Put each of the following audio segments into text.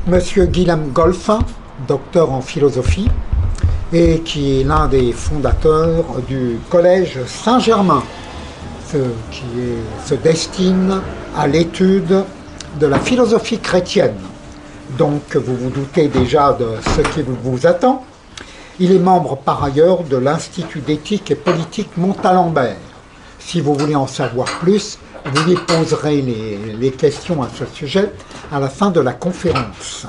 Monsieur Guillaume Golphin, docteur en philosophie, et qui est l'un des fondateurs du Collège Saint-Germain, qui se destine à l'étude de la philosophie chrétienne. Donc vous vous doutez déjà de ce qui vous attend. Il est membre par ailleurs de l'Institut d'éthique et politique Montalembert. Si vous voulez en savoir plus, vous lui poserez les questions à ce sujet à la fin de la conférence.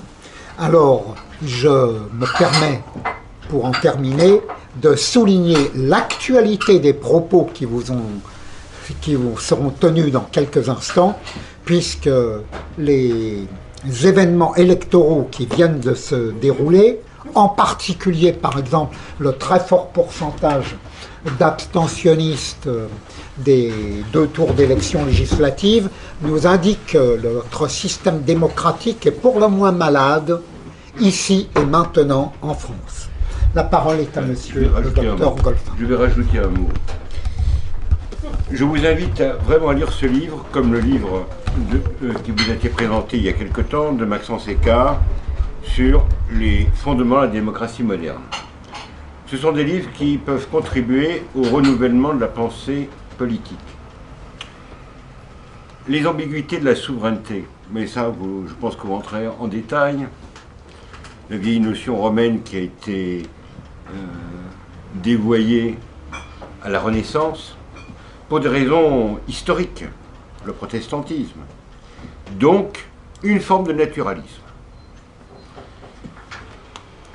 Alors, je me permets, pour en terminer, de souligner l'actualité des propos qui vous seront tenus dans quelques instants, puisque les événements électoraux qui viennent de se dérouler, en particulier par exemple le très fort pourcentage d'abstentionnistes des 2 tours d'élections législatives, nous indiquent que notre système démocratique est pour le moins malade, ici et maintenant en France. La parole est à monsieur le docteur Golphin. Je vais rajouter un mot. Je vous invite vraiment à lire ce livre, comme le livre qui vous a été présenté il y a quelque temps, de Maxence Écart, sur les fondements de la démocratie moderne. Ce sont des livres qui peuvent contribuer au renouvellement de la pensée politique. Les ambiguïtés de la souveraineté, mais ça, je pense que vous entrez en détail. La vieille notion romaine qui a été dévoyée à la Renaissance, pour des raisons historiques, le protestantisme. Donc, une forme de naturalisme.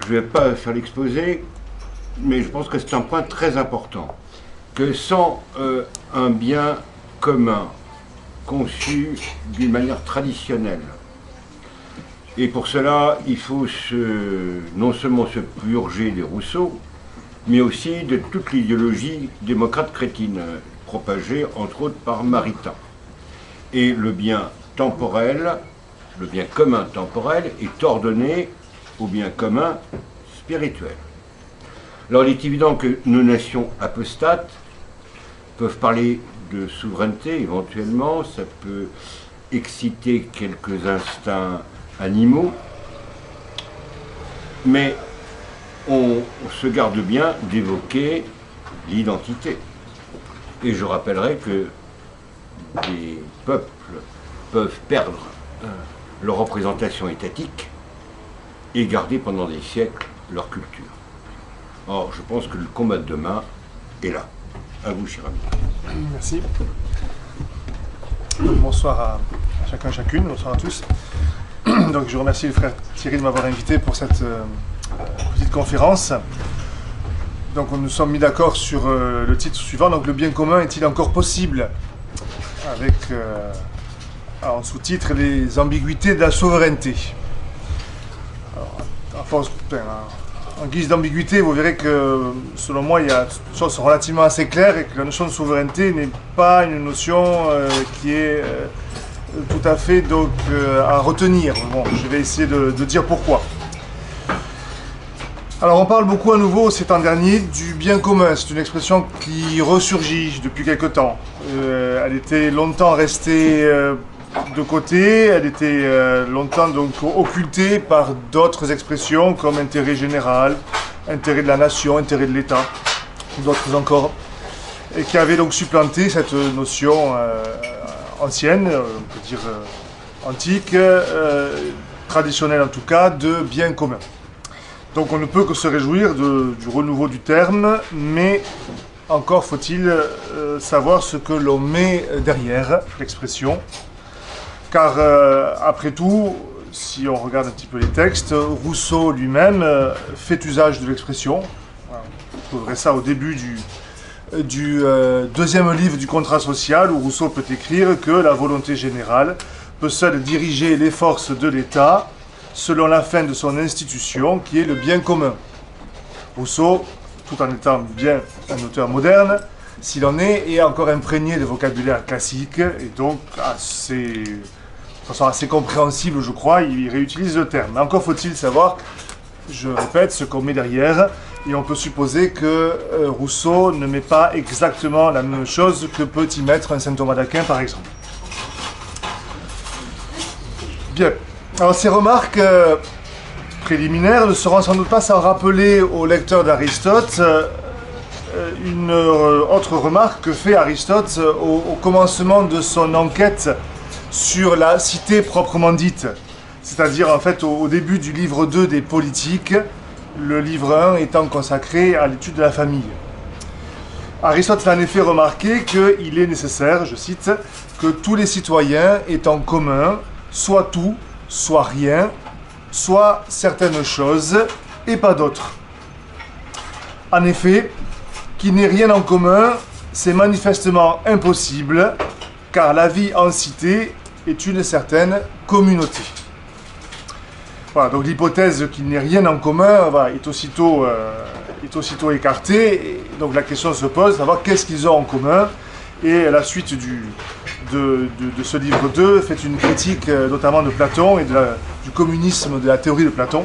Je ne vais pas faire l'exposé, mais je pense que c'est un point très important, que sans un bien commun conçu d'une manière traditionnelle, et pour cela, il faut non seulement se purger des Rousseau, mais aussi de toute l'idéologie démocrate chrétienne, propagée entre autres par Maritain. Et le bien temporel, le bien commun temporel, est ordonné au bien commun spirituel. Alors il est évident que nos nations apostates peuvent parler de souveraineté éventuellement, ça peut exciter quelques instincts animaux, mais on se garde bien d'évoquer l'identité. Et je rappellerai que des peuples peuvent perdre leur représentation étatique et garder pendant des siècles leur culture. Or, je pense que le combat de demain est là. À vous, cher ami. Merci. Bonsoir à chacun, chacune, bonsoir à tous. Donc, je remercie le frère Thierry de m'avoir invité pour cette petite conférence. Donc, nous sommes mis d'accord sur le titre suivant. Donc, le bien commun est-il encore possible? Avec en sous-titre les ambiguïtés de la souveraineté. Alors, à force, en guise d'ambiguïté, vous verrez que, selon moi, il y a des choses sont relativement assez claires et que la notion de souveraineté n'est pas une notion qui est tout à fait donc, à retenir. Bon, je vais essayer de dire pourquoi. Alors, on parle beaucoup à nouveau ces temps derniers du bien commun. C'est une expression qui ressurgit depuis quelque temps. Elle était longtemps restée de côté, elle était longtemps donc occultée par d'autres expressions comme intérêt général, intérêt de la nation, intérêt de l'État, d'autres encore, et qui avaient donc supplanté cette notion ancienne, on peut dire antique, traditionnelle en tout cas, de bien commun. Donc on ne peut que se réjouir du renouveau du terme, mais encore faut-il savoir ce que l'on met derrière l'expression. Car après tout, si on regarde un petit peu les textes, Rousseau lui-même fait usage de l'expression. Vous trouverez ça au début du deuxième livre du Contrat social, où Rousseau peut écrire que la volonté générale peut seule diriger les forces de l'État selon la fin de son institution, qui est le bien commun. Rousseau, tout en étant bien un auteur moderne, s'il en est encore imprégné de vocabulaire classique, et donc de façon assez compréhensible, je crois, il réutilise le terme. Mais encore faut-il savoir, je répète, ce qu'on met derrière, et on peut supposer que Rousseau ne met pas exactement la même chose que peut y mettre un saint Thomas d'Aquin, par exemple. Bien. Alors ces remarques préliminaires ne seront sans doute pas sans rappeler au lecteur d'Aristote une autre remarque que fait Aristote au commencement de son enquête sur la cité proprement dite. C'est-à-dire en fait au début du livre 2 des Politiques, le livre 1 étant consacré à l'étude de la famille. Aristote a en effet remarqué qu'il est nécessaire, je cite, que tous les citoyens aient en commun soit tout, soit rien, soit certaines choses et pas d'autres. En effet, qu'il n'ait rien en commun, c'est manifestement impossible, car la vie en cité est une certaine communauté. Voilà, donc l'hypothèse qu'il n'y ait rien en commun est aussitôt écartée. Et donc la question se pose de savoir qu'est-ce qu'ils ont en commun. Et la suite de ce livre 2 fait une critique notamment de Platon et du communisme, de la théorie de Platon,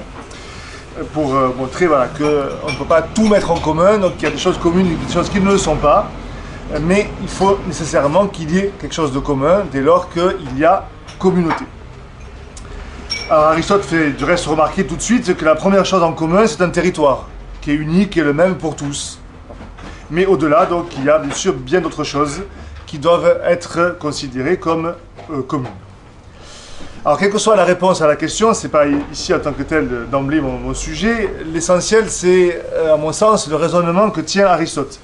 pour montrer qu'on ne peut pas tout mettre en commun, donc il y a des choses communes et des choses qui ne le sont pas. Mais il faut nécessairement qu'il y ait quelque chose de commun dès lors qu'il y a communauté. Alors Aristote fait du reste remarquer tout de suite que la première chose en commun, c'est un territoire, qui est unique et le même pour tous. Mais au-delà, donc, il y a bien sûr bien d'autres choses qui doivent être considérées comme communes. Alors, quelle que soit la réponse à la question, ce n'est pas ici en tant que tel d'emblée mon sujet, l'essentiel c'est, à mon sens, le raisonnement que tient Aristote.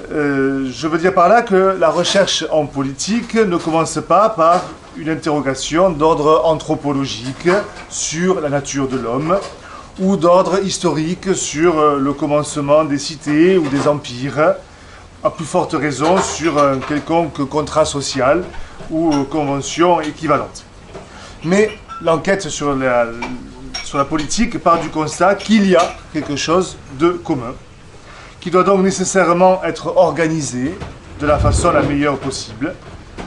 Je veux dire par là que la recherche en politique ne commence pas par une interrogation d'ordre anthropologique sur la nature de l'homme ou d'ordre historique sur le commencement des cités ou des empires, à plus forte raison sur un quelconque contrat social ou convention équivalente. Mais l'enquête sur la politique part du constat qu'il y a quelque chose de commun, qui doit donc nécessairement être organisé de la façon la meilleure possible,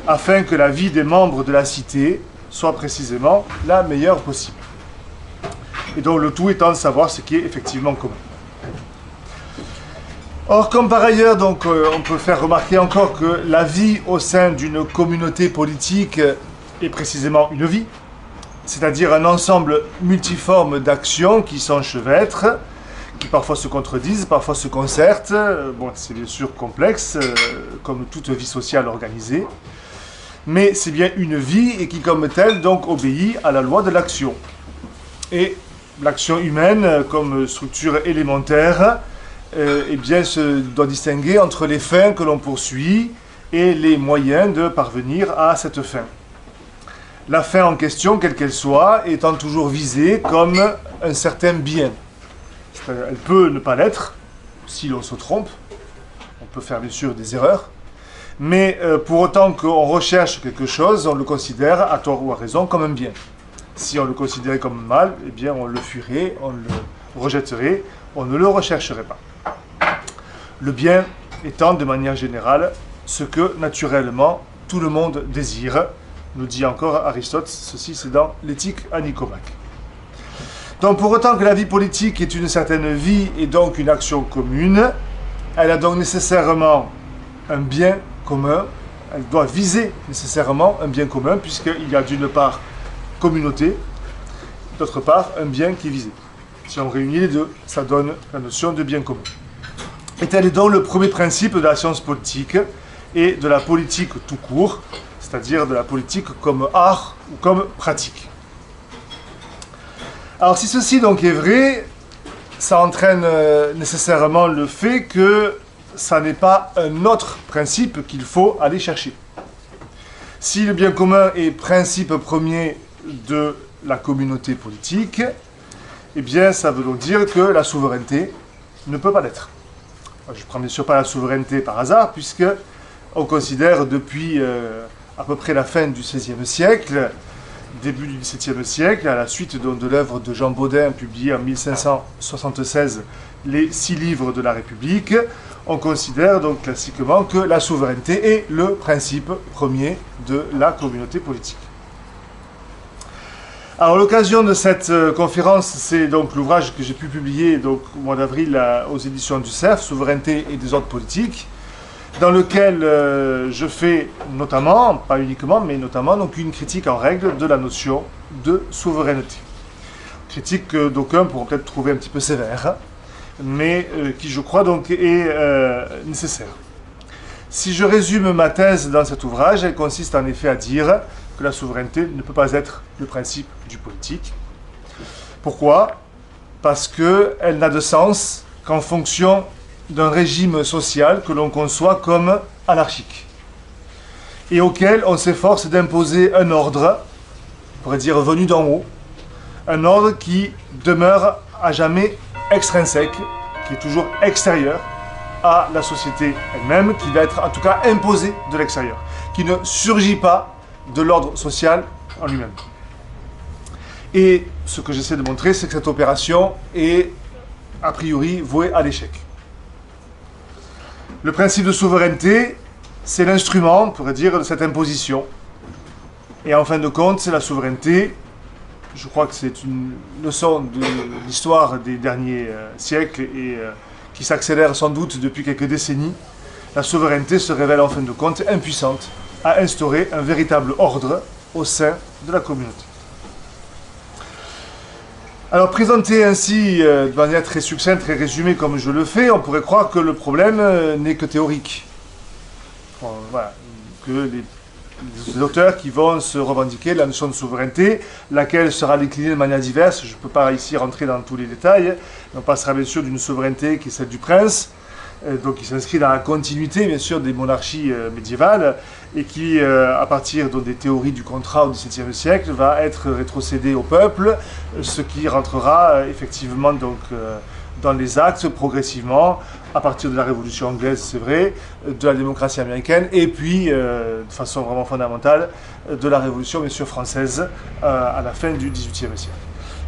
afin que la vie des membres de la cité soit précisément la meilleure possible. Et donc le tout étant de savoir ce qui est effectivement commun. Or, comme par ailleurs, donc, on peut faire remarquer encore que la vie au sein d'une communauté politique est précisément une vie, c'est-à-dire un ensemble multiforme d'actions qui s'enchevêtrent, qui parfois se contredisent, parfois se concertent. Bon, c'est bien sûr complexe, comme toute vie sociale organisée, mais c'est bien une vie et qui, comme telle, donc obéit à la loi de l'action. Et l'action humaine, comme structure élémentaire, eh bien, se doit distinguer entre les fins que l'on poursuit et les moyens de parvenir à cette fin. La fin en question, quelle qu'elle soit, étant toujours visée comme un certain bien. Elle peut ne pas l'être, si l'on se trompe, on peut faire bien sûr des erreurs, mais pour autant qu'on recherche quelque chose, on le considère, à tort ou à raison, comme un bien. Si on le considérait comme un mal, eh bien on le fuirait, on le rejetterait, on ne le rechercherait pas. Le bien étant de manière générale ce que naturellement tout le monde désire, nous dit encore Aristote, ceci c'est dans l'éthique à Nicomaque. Donc pour autant que la vie politique est une certaine vie et donc une action commune, elle a donc nécessairement un bien commun, elle doit viser nécessairement un bien commun puisqu'il y a d'une part communauté, d'autre part un bien qui est visé. Si on réunit les deux, ça donne la notion de bien commun. Et tel est donc le premier principe de la science politique et de la politique tout court, c'est-à-dire de la politique comme art ou comme pratique. Alors si ceci donc est vrai, ça entraîne nécessairement le fait que ça n'est pas un autre principe qu'il faut aller chercher. Si le bien commun est principe premier de la communauté politique, eh bien ça veut donc dire que la souveraineté ne peut pas l'être. Je ne prends bien sûr pas la souveraineté par hasard, puisque on considère depuis à peu près la fin du XVIe siècle, début du XVIIe siècle, à la suite de l'œuvre de Jean Bodin, publiée en 1576, les 6 livres de la République, on considère donc classiquement que la souveraineté est le principe premier de la communauté politique. Alors l'occasion de cette conférence, c'est donc l'ouvrage que j'ai pu publier donc, au mois d'avril aux éditions du Cerf, Souveraineté et désordre politique. dans lequel je fais notamment, pas uniquement, mais notamment donc une critique en règle de la notion de souveraineté. Critique que d'aucuns pourront peut-être trouver un petit peu sévère, mais qui je crois donc est nécessaire. Si je résume ma thèse dans cet ouvrage, elle consiste en effet à dire que la souveraineté ne peut pas être le principe du politique. Pourquoi ? Parce qu'elle n'a de sens qu'en fonction d'un régime social que l'on conçoit comme anarchique et auquel on s'efforce d'imposer un ordre, on pourrait dire venu d'en haut, un ordre qui demeure à jamais extrinsèque, qui est toujours extérieur à la société elle-même, qui va être en tout cas imposé de l'extérieur, qui ne surgit pas de l'ordre social en lui-même. Et ce que j'essaie de montrer, c'est que cette opération est a priori vouée à l'échec. Le principe de souveraineté, c'est l'instrument, on pourrait dire, de cette imposition. Et en fin de compte, c'est la souveraineté. Je crois que c'est une leçon de l'histoire des derniers siècles et qui s'accélère sans doute depuis quelques décennies. La souveraineté se révèle en fin de compte impuissante à instaurer un véritable ordre au sein de la communauté. Alors, présenté ainsi de manière très succincte, très résumée comme je le fais, on pourrait croire que le problème n'est que théorique. Bon, voilà, que les auteurs qui vont se revendiquer la notion de souveraineté, laquelle sera déclinée de manière diverse, je ne peux pas ici rentrer dans tous les détails, on passera bien sûr d'une souveraineté qui est celle du prince, donc qui s'inscrit dans la continuité bien sûr des monarchies médiévales et qui, à partir des théories du contrat au XVIIe siècle, va être rétrocédée au peuple, ce qui rentrera effectivement donc dans les actes progressivement, à partir de la Révolution anglaise, c'est vrai, de la démocratie américaine, et puis, de façon vraiment fondamentale, de la Révolution bien sûr française à la fin du XVIIIe siècle.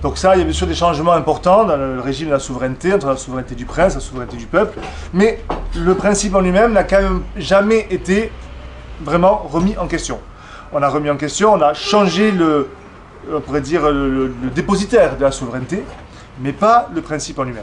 Donc ça, il y a bien sûr des changements importants dans le régime de la souveraineté, entre la souveraineté du prince, la souveraineté du peuple, mais le principe en lui-même n'a quand même jamais été vraiment remis en question. On a remis en question, on a changé on pourrait dire le dépositaire de la souveraineté, mais pas le principe en lui-même.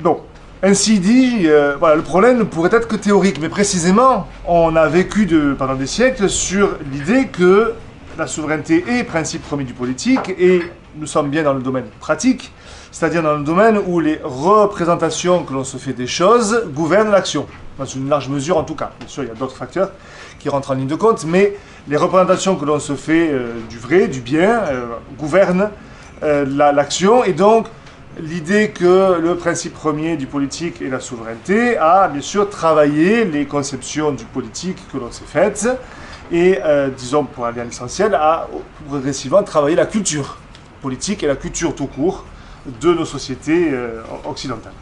Donc, ainsi dit, voilà, le problème ne pourrait être que théorique, mais précisément, on a vécu pendant des siècles sur l'idée que la souveraineté est principe premier du politique, et nous sommes bien dans le domaine pratique, c'est-à-dire dans le domaine où les représentations que l'on se fait des choses gouvernent l'action, dans une large mesure en tout cas. Bien sûr, il y a d'autres facteurs qui rentrent en ligne de compte, mais les représentations que l'on se fait du vrai, du bien, gouvernent l'action, et donc l'idée que le principe premier du politique est la souveraineté a bien sûr travaillé les conceptions du politique que l'on s'est faites, et disons pour aller à l'essentiel, a progressivement travaillé la culture politique et la culture tout court de nos sociétés occidentales.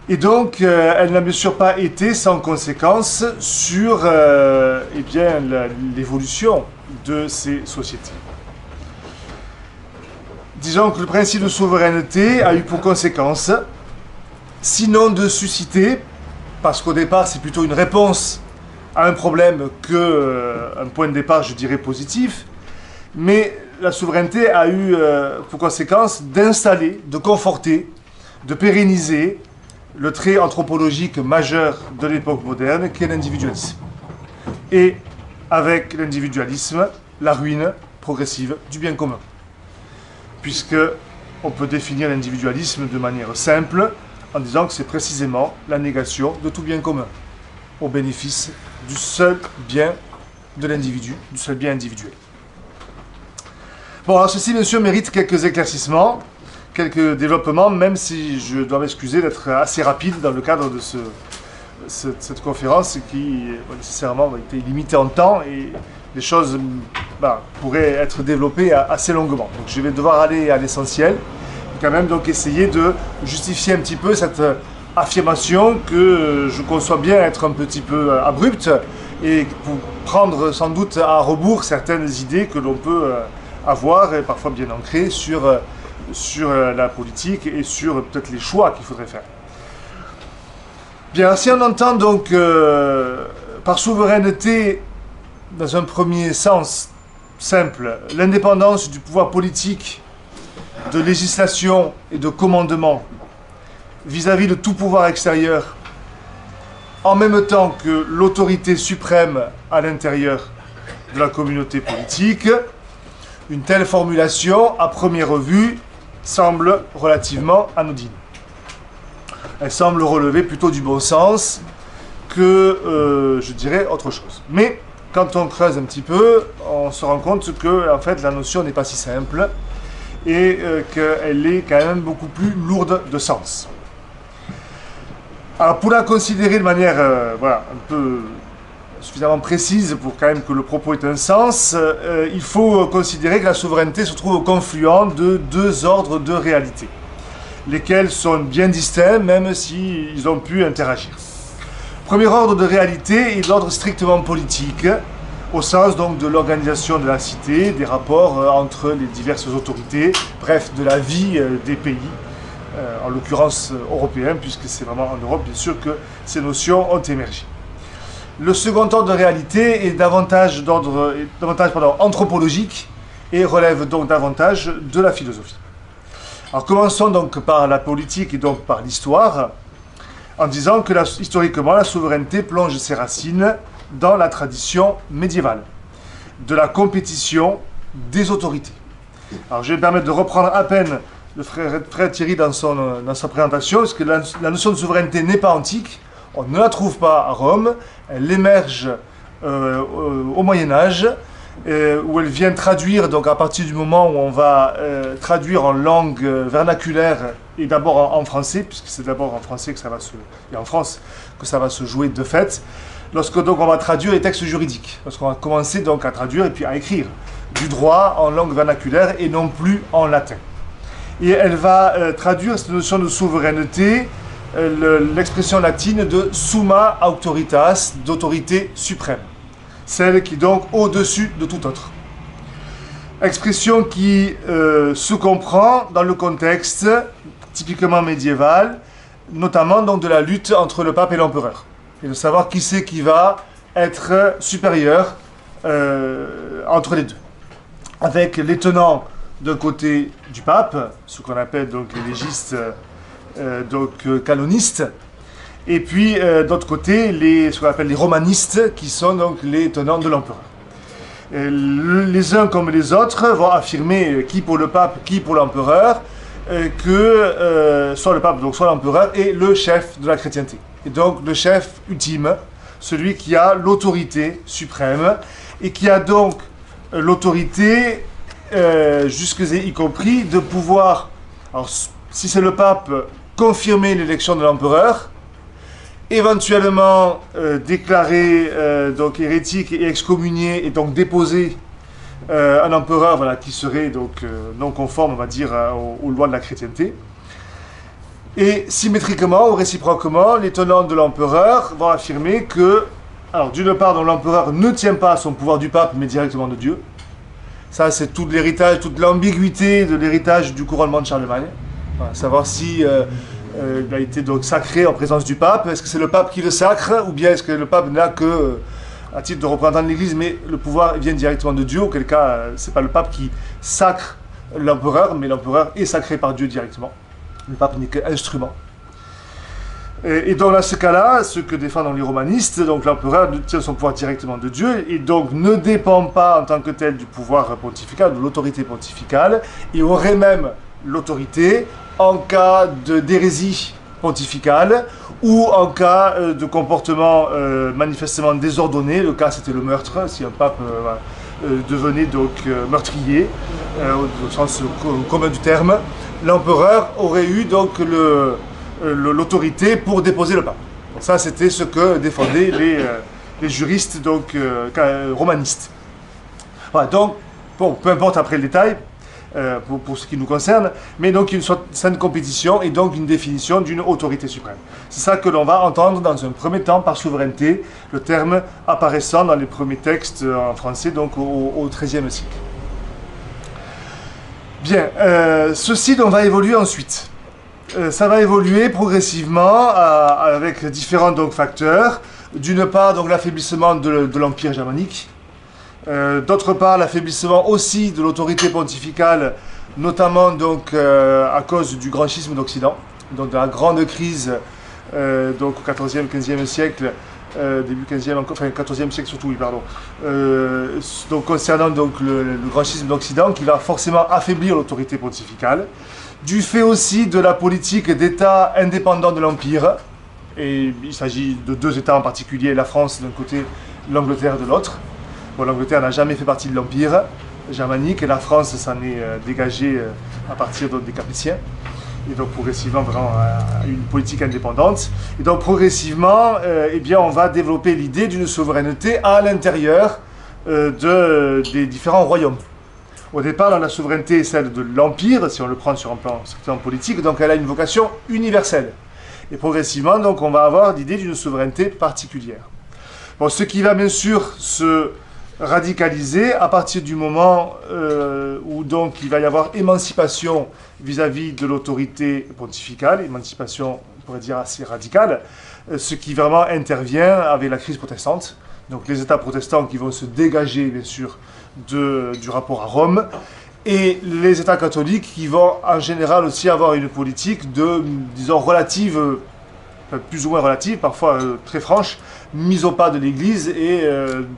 Et donc, elle n'a bien sûr pas été sans conséquence sur eh bien, l'évolution de ces sociétés. Disons que le principe de souveraineté a eu pour conséquence, sinon de susciter, parce qu'au départ c'est plutôt une réponse à un problème qu'un point de départ, je dirais, positif, mais la souveraineté a eu pour conséquence d'installer, de conforter, de pérenniser le trait anthropologique majeur de l'époque moderne, qui est l'individualisme. Et avec l'individualisme, la ruine progressive du bien commun. Puisque on peut définir l'individualisme de manière simple en disant que c'est précisément la négation de tout bien commun, au bénéfice du seul bien de l'individu, du seul bien individuel. Bon, alors ceci, bien sûr, mérite quelques éclaircissements, quelques développements, même si je dois m'excuser d'être assez rapide dans le cadre de cette conférence qui, nécessairement, a été limitée en temps et les choses pourraient être développées assez longuement. Donc je vais devoir aller à l'essentiel, quand même donc essayer de justifier un petit peu cette affirmation que je conçois bien être un petit peu abrupte et pour prendre sans doute à rebours certaines idées que l'on peut avoir et parfois bien ancrées sur la politique et sur peut-être les choix qu'il faudrait faire. Bien, si on entend donc par souveraineté, dans un premier sens simple, l'indépendance du pouvoir politique, de législation et de commandement, vis-à-vis de tout pouvoir extérieur, en même temps que l'autorité suprême à l'intérieur de la communauté politique, une telle formulation, à première vue, semble relativement anodine. Elle semble relever plutôt du bon sens que, je dirais, autre chose. Mais, quand on creuse un petit peu, on se rend compte que, en fait, la notion n'est pas si simple et qu'elle est quand même beaucoup plus lourde de sens. Alors, pour la considérer de manière voilà, un peu suffisamment précise pour quand même que le propos ait un sens, il faut considérer que la souveraineté se trouve au confluent de deux ordres de réalité, lesquels sont bien distincts, même s'ils ont pu interagir. Le premier ordre de réalité est l'ordre strictement politique, au sens donc de l'organisation de la cité, des rapports entre les diverses autorités, bref, de la vie des pays, en l'occurrence européens, puisque c'est vraiment en Europe, bien sûr, que ces notions ont émergé. Le second ordre de réalité est davantage anthropologique et relève donc davantage de la philosophie. Alors commençons donc par la politique et donc par l'histoire, en disant que historiquement la souveraineté plonge ses racines dans la tradition médiévale, de la compétition des autorités. Alors je vais me permettre de reprendre à peine le frère Thierry dans sa présentation, parce que la notion de souveraineté n'est pas antique, on ne la trouve pas à Rome, elle émerge au Moyen-Âge, où elle vient traduire, donc à partir du moment où on va traduire en langue vernaculaire, et d'abord en français, puisque c'est d'abord en français que ça va et en France que ça va se jouer de fait, lorsque donc on va traduire les textes juridiques, lorsqu'on va commencer donc à traduire et puis à écrire du droit en langue vernaculaire et non plus en latin. Et elle va traduire cette notion de souveraineté, l'expression latine de summa autoritas, d'autorité suprême, celle qui est donc au-dessus de tout autre. Expression qui se comprend dans le contexte typiquement médiéval, notamment donc de la lutte entre le pape et l'empereur, et de savoir qui c'est qui va être supérieur entre les deux, avec les tenants d'un côté du pape, ce qu'on appelle donc les légistes, canonistes, et puis d'autre côté ce qu'on appelle les romanistes, qui sont donc les tenants de l'empereur. Les uns comme les autres vont affirmer qui pour le pape, qui pour l'empereur, que soit le pape, donc soit l'empereur, est le chef de la chrétienté. Et donc le chef ultime, celui qui a l'autorité suprême, et qui a donc l'autorité, jusque y compris, de pouvoir, alors, si c'est le pape, confirmer l'élection de l'empereur, éventuellement déclarer donc hérétique et excommunier, et donc déposer un empereur voilà, qui serait donc non conforme, on va dire, aux lois de la chrétienté. Et symétriquement ou réciproquement, les tenants de l'empereur vont affirmer que, alors d'une part, l'empereur ne tient pas à son pouvoir du pape, mais directement de Dieu. Ça, c'est tout l'héritage, toute l'ambiguïté de l'héritage du couronnement de Charlemagne. Voilà, savoir si il a été donc sacré en présence du pape. Est-ce que c'est le pape qui le sacre, ou bien est-ce que le pape n'a que à titre de représentant de l'Église, mais le pouvoir vient directement de Dieu, auquel cas, c'est pas le pape qui sacre l'empereur, mais l'empereur est sacré par Dieu directement. Le pape n'est qu'instrument. Et donc, dans ce cas-là, ce que défendent les romanistes, donc l'empereur tient son pouvoir directement de Dieu, et donc ne dépend pas en tant que tel du pouvoir pontifical, de l'autorité pontificale, et aurait même l'autorité en cas d'hérésie pontificale, ou en cas de comportement manifestement désordonné. Le cas, c'était le meurtre, si un pape devenait donc meurtrier, au sens commun du terme, l'empereur aurait eu donc l'autorité pour déposer le pape. Donc ça, c'était ce que défendaient les juristes donc, romanistes. Voilà, donc, bon, peu importe après le détail, pour ce qui nous concerne, mais donc une saine compétition et donc une définition d'une autorité suprême. C'est ça que l'on va entendre dans un premier temps par souveraineté, le terme apparaissant dans les premiers textes en français, donc au XIIIe siècle. Bien, ceci donc va évoluer ensuite. Ça va évoluer progressivement avec différents donc, facteurs. D'une part, donc l'affaiblissement de l'Empire germanique. D'autre part, l'affaiblissement aussi de l'autorité pontificale, notamment donc à cause du grand schisme d'Occident, donc de la grande crise donc au XIVe, XVe siècle, début XVe, enfin XIVe siècle surtout, oui, pardon, donc concernant donc, le grand schisme d'Occident qui va forcément affaiblir l'autorité pontificale, du fait aussi de la politique d'État indépendant de l'Empire, et il s'agit de deux États en particulier, la France d'un côté, l'Angleterre de l'autre. Bon, l'Angleterre n'a jamais fait partie de l'Empire germanique, et la France s'en est dégagée à partir des Capétiens. Et donc progressivement vraiment une politique indépendante. Et donc progressivement, eh bien, on va développer l'idée d'une souveraineté à l'intérieur des différents royaumes. Au départ, la souveraineté est celle de l'Empire, si on le prend sur un plan strictement politique, donc elle a une vocation universelle. Et progressivement, donc, on va avoir l'idée d'une souveraineté particulière. Bon, ce qui va bien sûr se radicaliser à partir du moment où donc il va y avoir émancipation vis-à-vis de l'autorité pontificale, émancipation, on pourrait dire, assez radicale, ce qui vraiment intervient avec la crise protestante. Donc les États protestants qui vont se dégager, bien sûr, du rapport à Rome, et les États catholiques qui vont en général aussi avoir une politique de, disons, relative, plus ou moins relative, parfois très franche, mise au pas de l'Église et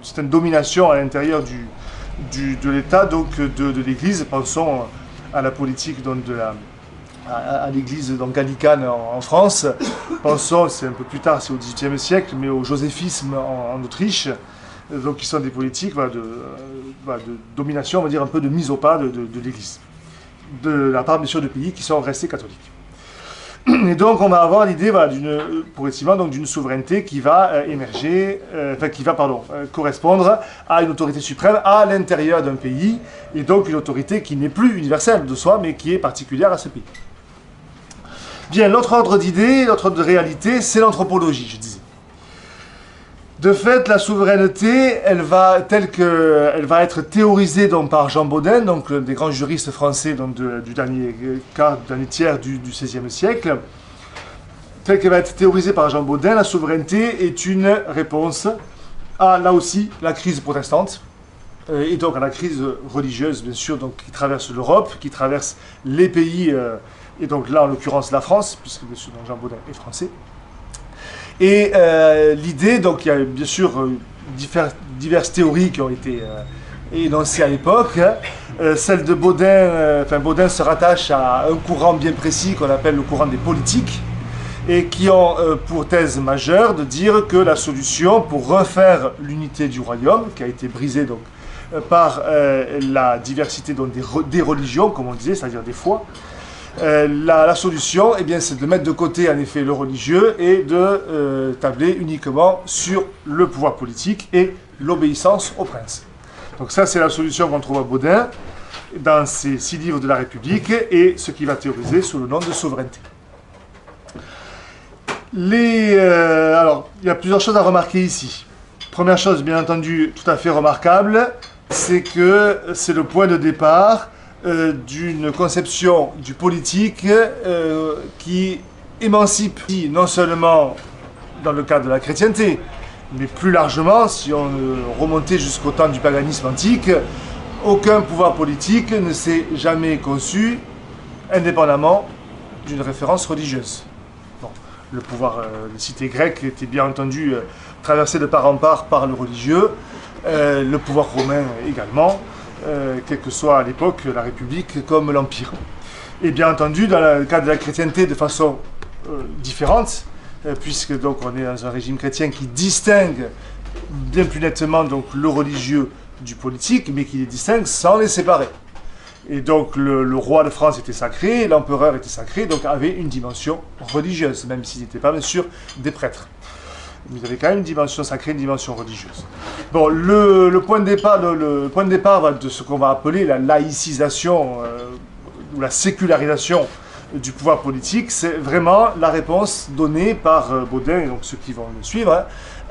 c'est une domination à l'intérieur de l'État, donc de l'Église. Pensons à la politique donc, à l'Église gallicane en France. Pensons, c'est un peu plus tard, c'est au XVIIIe siècle, mais au joséphisme en Autriche. Donc, qui sont des politiques de domination, on va dire un peu de mise au pas de l'Église, de la part bien sûr de pays qui sont restés catholiques. Et donc on va avoir l'idée progressivement d'une souveraineté qui va émerger, correspondre à une autorité suprême à l'intérieur d'un pays, et donc une autorité qui n'est plus universelle de soi, mais qui est particulière à ce pays. Bien, l'autre ordre d'idées, l'autre ordre de réalité, c'est l'anthropologie, je disais. De fait, la souveraineté, elle va être théorisée donc, par Jean Bodin, donc des grands juristes français donc, du dernier tiers du XVIe siècle. Telle qu'elle va être théorisée par Jean Bodin, la souveraineté est une réponse à, là aussi, la crise protestante, et donc à la crise religieuse, bien sûr, donc, qui traverse l'Europe, qui traverse les pays, et donc là, en l'occurrence, la France, puisque bien sûr, donc, Jean Bodin est français. Et l'idée, donc il y a bien sûr diverses théories qui ont été énoncées à l'époque. Celle de Bodin, Bodin se rattache à un courant bien précis qu'on appelle le courant des politiques, et qui ont pour thèse majeure de dire que la solution pour refaire l'unité du royaume, qui a été brisée donc, par la diversité donc, des religions, comme on disait, c'est-à-dire des foi, la solution, eh bien, c'est de mettre de côté en effet le religieux et de tabler uniquement sur le pouvoir politique et l'obéissance au prince. Donc ça, c'est la solution qu'on trouve à Bodin dans ses 6 livres de la République et ce qu'il va théoriser sous le nom de souveraineté. Alors, il y a plusieurs choses à remarquer ici. Première chose, bien entendu, tout à fait remarquable, c'est que c'est le point de départ d'une conception du politique qui émancipe non seulement dans le cadre de la chrétienté, mais plus largement, si on remontait jusqu'au temps du paganisme antique, aucun pouvoir politique ne s'est jamais conçu indépendamment d'une référence religieuse. Bon, le pouvoir des cités grecques était bien entendu traversé de part en part par le religieux, le pouvoir romain également, quelle que soit à l'époque la République comme l'Empire. Et bien entendu, dans le cadre de la chrétienté, de façon différente, puisque donc on est dans un régime chrétien qui distingue bien plus nettement donc, le religieux du politique, mais qui les distingue sans les séparer. Et donc le roi de France était sacré, l'empereur était sacré, donc avait une dimension religieuse, même s'ils n'étaient pas bien sûr des prêtres. Mais il y avait quand même une dimension sacrée, une dimension religieuse. Bon, le point de départ de ce qu'on va appeler la laïcisation ou la sécularisation du pouvoir politique, c'est vraiment la réponse donnée par Bodin et donc ceux qui vont le suivre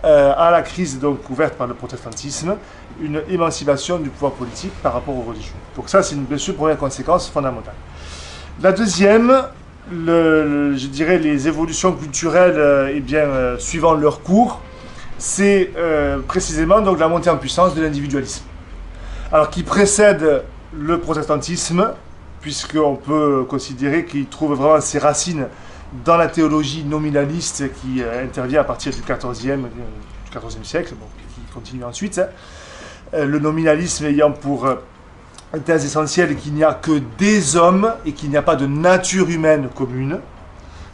à la crise donc ouverte par le protestantisme, une émancipation du pouvoir politique par rapport aux religieux. Donc ça, c'est une bien sûr première conséquence fondamentale. La deuxième, je dirais les évolutions culturelles suivant leur cours, c'est précisément donc la montée en puissance de l'individualisme. Alors qui précède le protestantisme, puisqu'on peut considérer qu'il trouve vraiment ses racines dans la théologie nominaliste qui intervient à partir du XIVe siècle, bon, qui continue ensuite. Le nominalisme ayant pour thèse essentielle qu'il n'y a que des hommes et qu'il n'y a pas de nature humaine commune.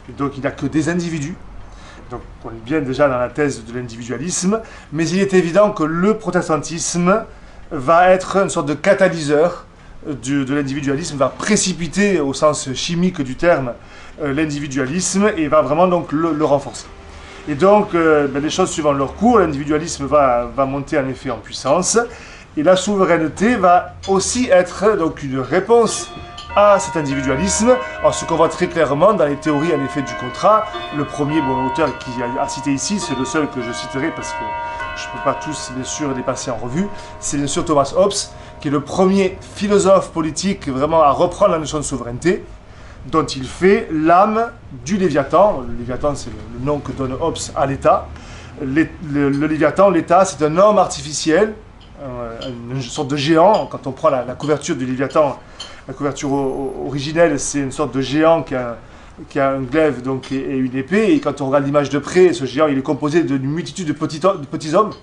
Et donc il n'y a que des individus. Donc on est bien déjà dans la thèse de l'individualisme, mais il est évident que le protestantisme va être une sorte de catalyseur de l'individualisme, va précipiter au sens chimique du terme l'individualisme et va vraiment donc le renforcer. Et donc les choses suivant leur cours, l'individualisme va monter en effet en puissance et la souveraineté va aussi être donc une réponse à cet individualisme. Alors, ce qu'on voit très clairement dans les théories en effet du contrat, le premier auteur qui a cité ici, c'est le seul que je citerai parce que je ne peux pas tous bien sûr les passer en revue, c'est bien sûr Thomas Hobbes, qui est le premier philosophe politique vraiment à reprendre la notion de souveraineté, dont il fait l'âme du Léviathan. Le Léviathan, c'est le nom que donne Hobbes à l'État. Le Léviathan, l'État, c'est un homme artificiel, une sorte de géant. Quand on prend la couverture du Léviathan, la couverture originelle, c'est une sorte de géant qui a un glaive donc, et une épée. Et quand on regarde l'image de près, ce géant, il est composé d'une multitude de petits hommes.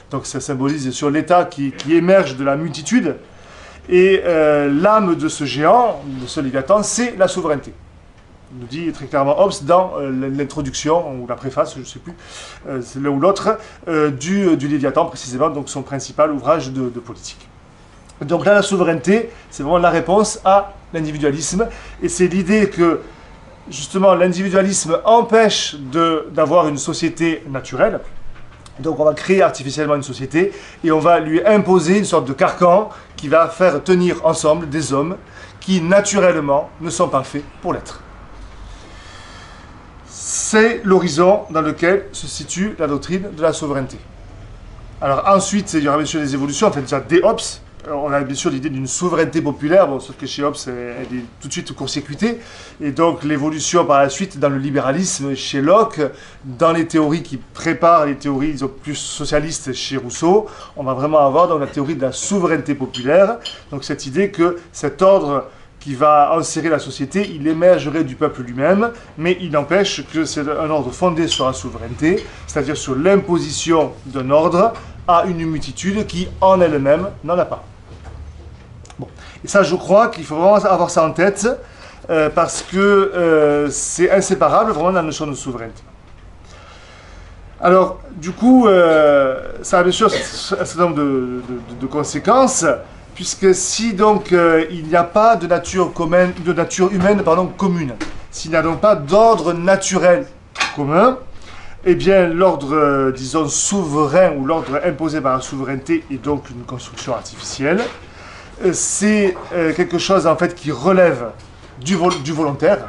Donc ça symbolise sur l'État qui émerge de la multitude. Et l'âme de ce géant, de ce Léviathan, c'est la souveraineté. Il nous dit très clairement Hobbes dans l'introduction, ou la préface, je ne sais plus, c'est l'un ou l'autre, du Léviathan, précisément, donc son principal ouvrage de politique. Donc là, la souveraineté, c'est vraiment la réponse à l'individualisme. Et c'est l'idée que, justement, l'individualisme empêche d'avoir une société naturelle. Donc on va créer artificiellement une société et on va lui imposer une sorte de carcan qui va faire tenir ensemble des hommes qui, naturellement, ne sont pas faits pour l'être. C'est l'horizon dans lequel se situe la doctrine de la souveraineté. Alors ensuite, il y aura bien sûr des évolutions, en fait déjà dès Hobbes, on a bien sûr l'idée d'une souveraineté populaire, bon, sauf que chez Hobbes, elle est tout de suite court-circuitée. Et donc l'évolution par la suite dans le libéralisme chez Locke, dans les théories qui préparent les théories disons, plus socialistes chez Rousseau, on va vraiment avoir dans la théorie de la souveraineté populaire, donc cette idée que cet ordre qui va enserrer la société, il émergerait du peuple lui-même, mais il n'empêche que c'est un ordre fondé sur la souveraineté, c'est-à-dire sur l'imposition d'un ordre à une multitude qui, en elle-même, n'en a pas. Bon. Et ça, je crois qu'il faut vraiment avoir ça en tête, parce que c'est inséparable vraiment de la notion de souveraineté. Alors, du coup, ça a bien sûr un certain nombre de conséquences, puisque si donc il n'y a pas de nature humaine commune, s'il n'y a donc pas d'ordre naturel commun, eh bien l'ordre, disons, souverain ou l'ordre imposé par la souveraineté est donc une construction artificielle. C'est quelque chose en fait qui relève du volontaire,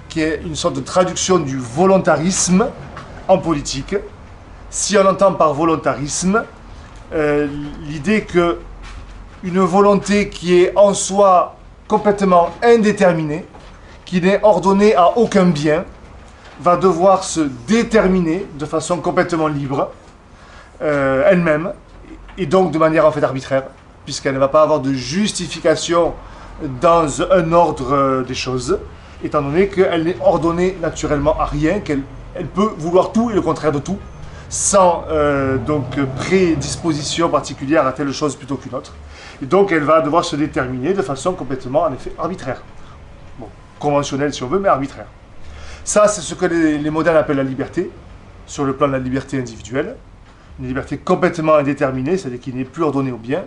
qui est une sorte de traduction du volontarisme en politique. Si on entend par volontarisme l'idée que une volonté qui est en soi complètement indéterminée, qui n'est ordonnée à aucun bien, va devoir se déterminer de façon complètement libre, elle-même, et donc de manière en fait arbitraire, puisqu'elle ne va pas avoir de justification dans un ordre des choses, étant donné qu'elle n'est ordonnée naturellement à rien, qu'elle peut vouloir tout et le contraire de tout, sans donc prédisposition particulière à telle chose plutôt qu'une autre. Et donc elle va devoir se déterminer de façon complètement en effet arbitraire. Bon, conventionnelle si on veut, mais arbitraire. Ça, c'est ce que les modernes appellent la liberté, sur le plan de la liberté individuelle. Une liberté complètement indéterminée, c'est-à-dire qui n'est plus ordonnée au bien,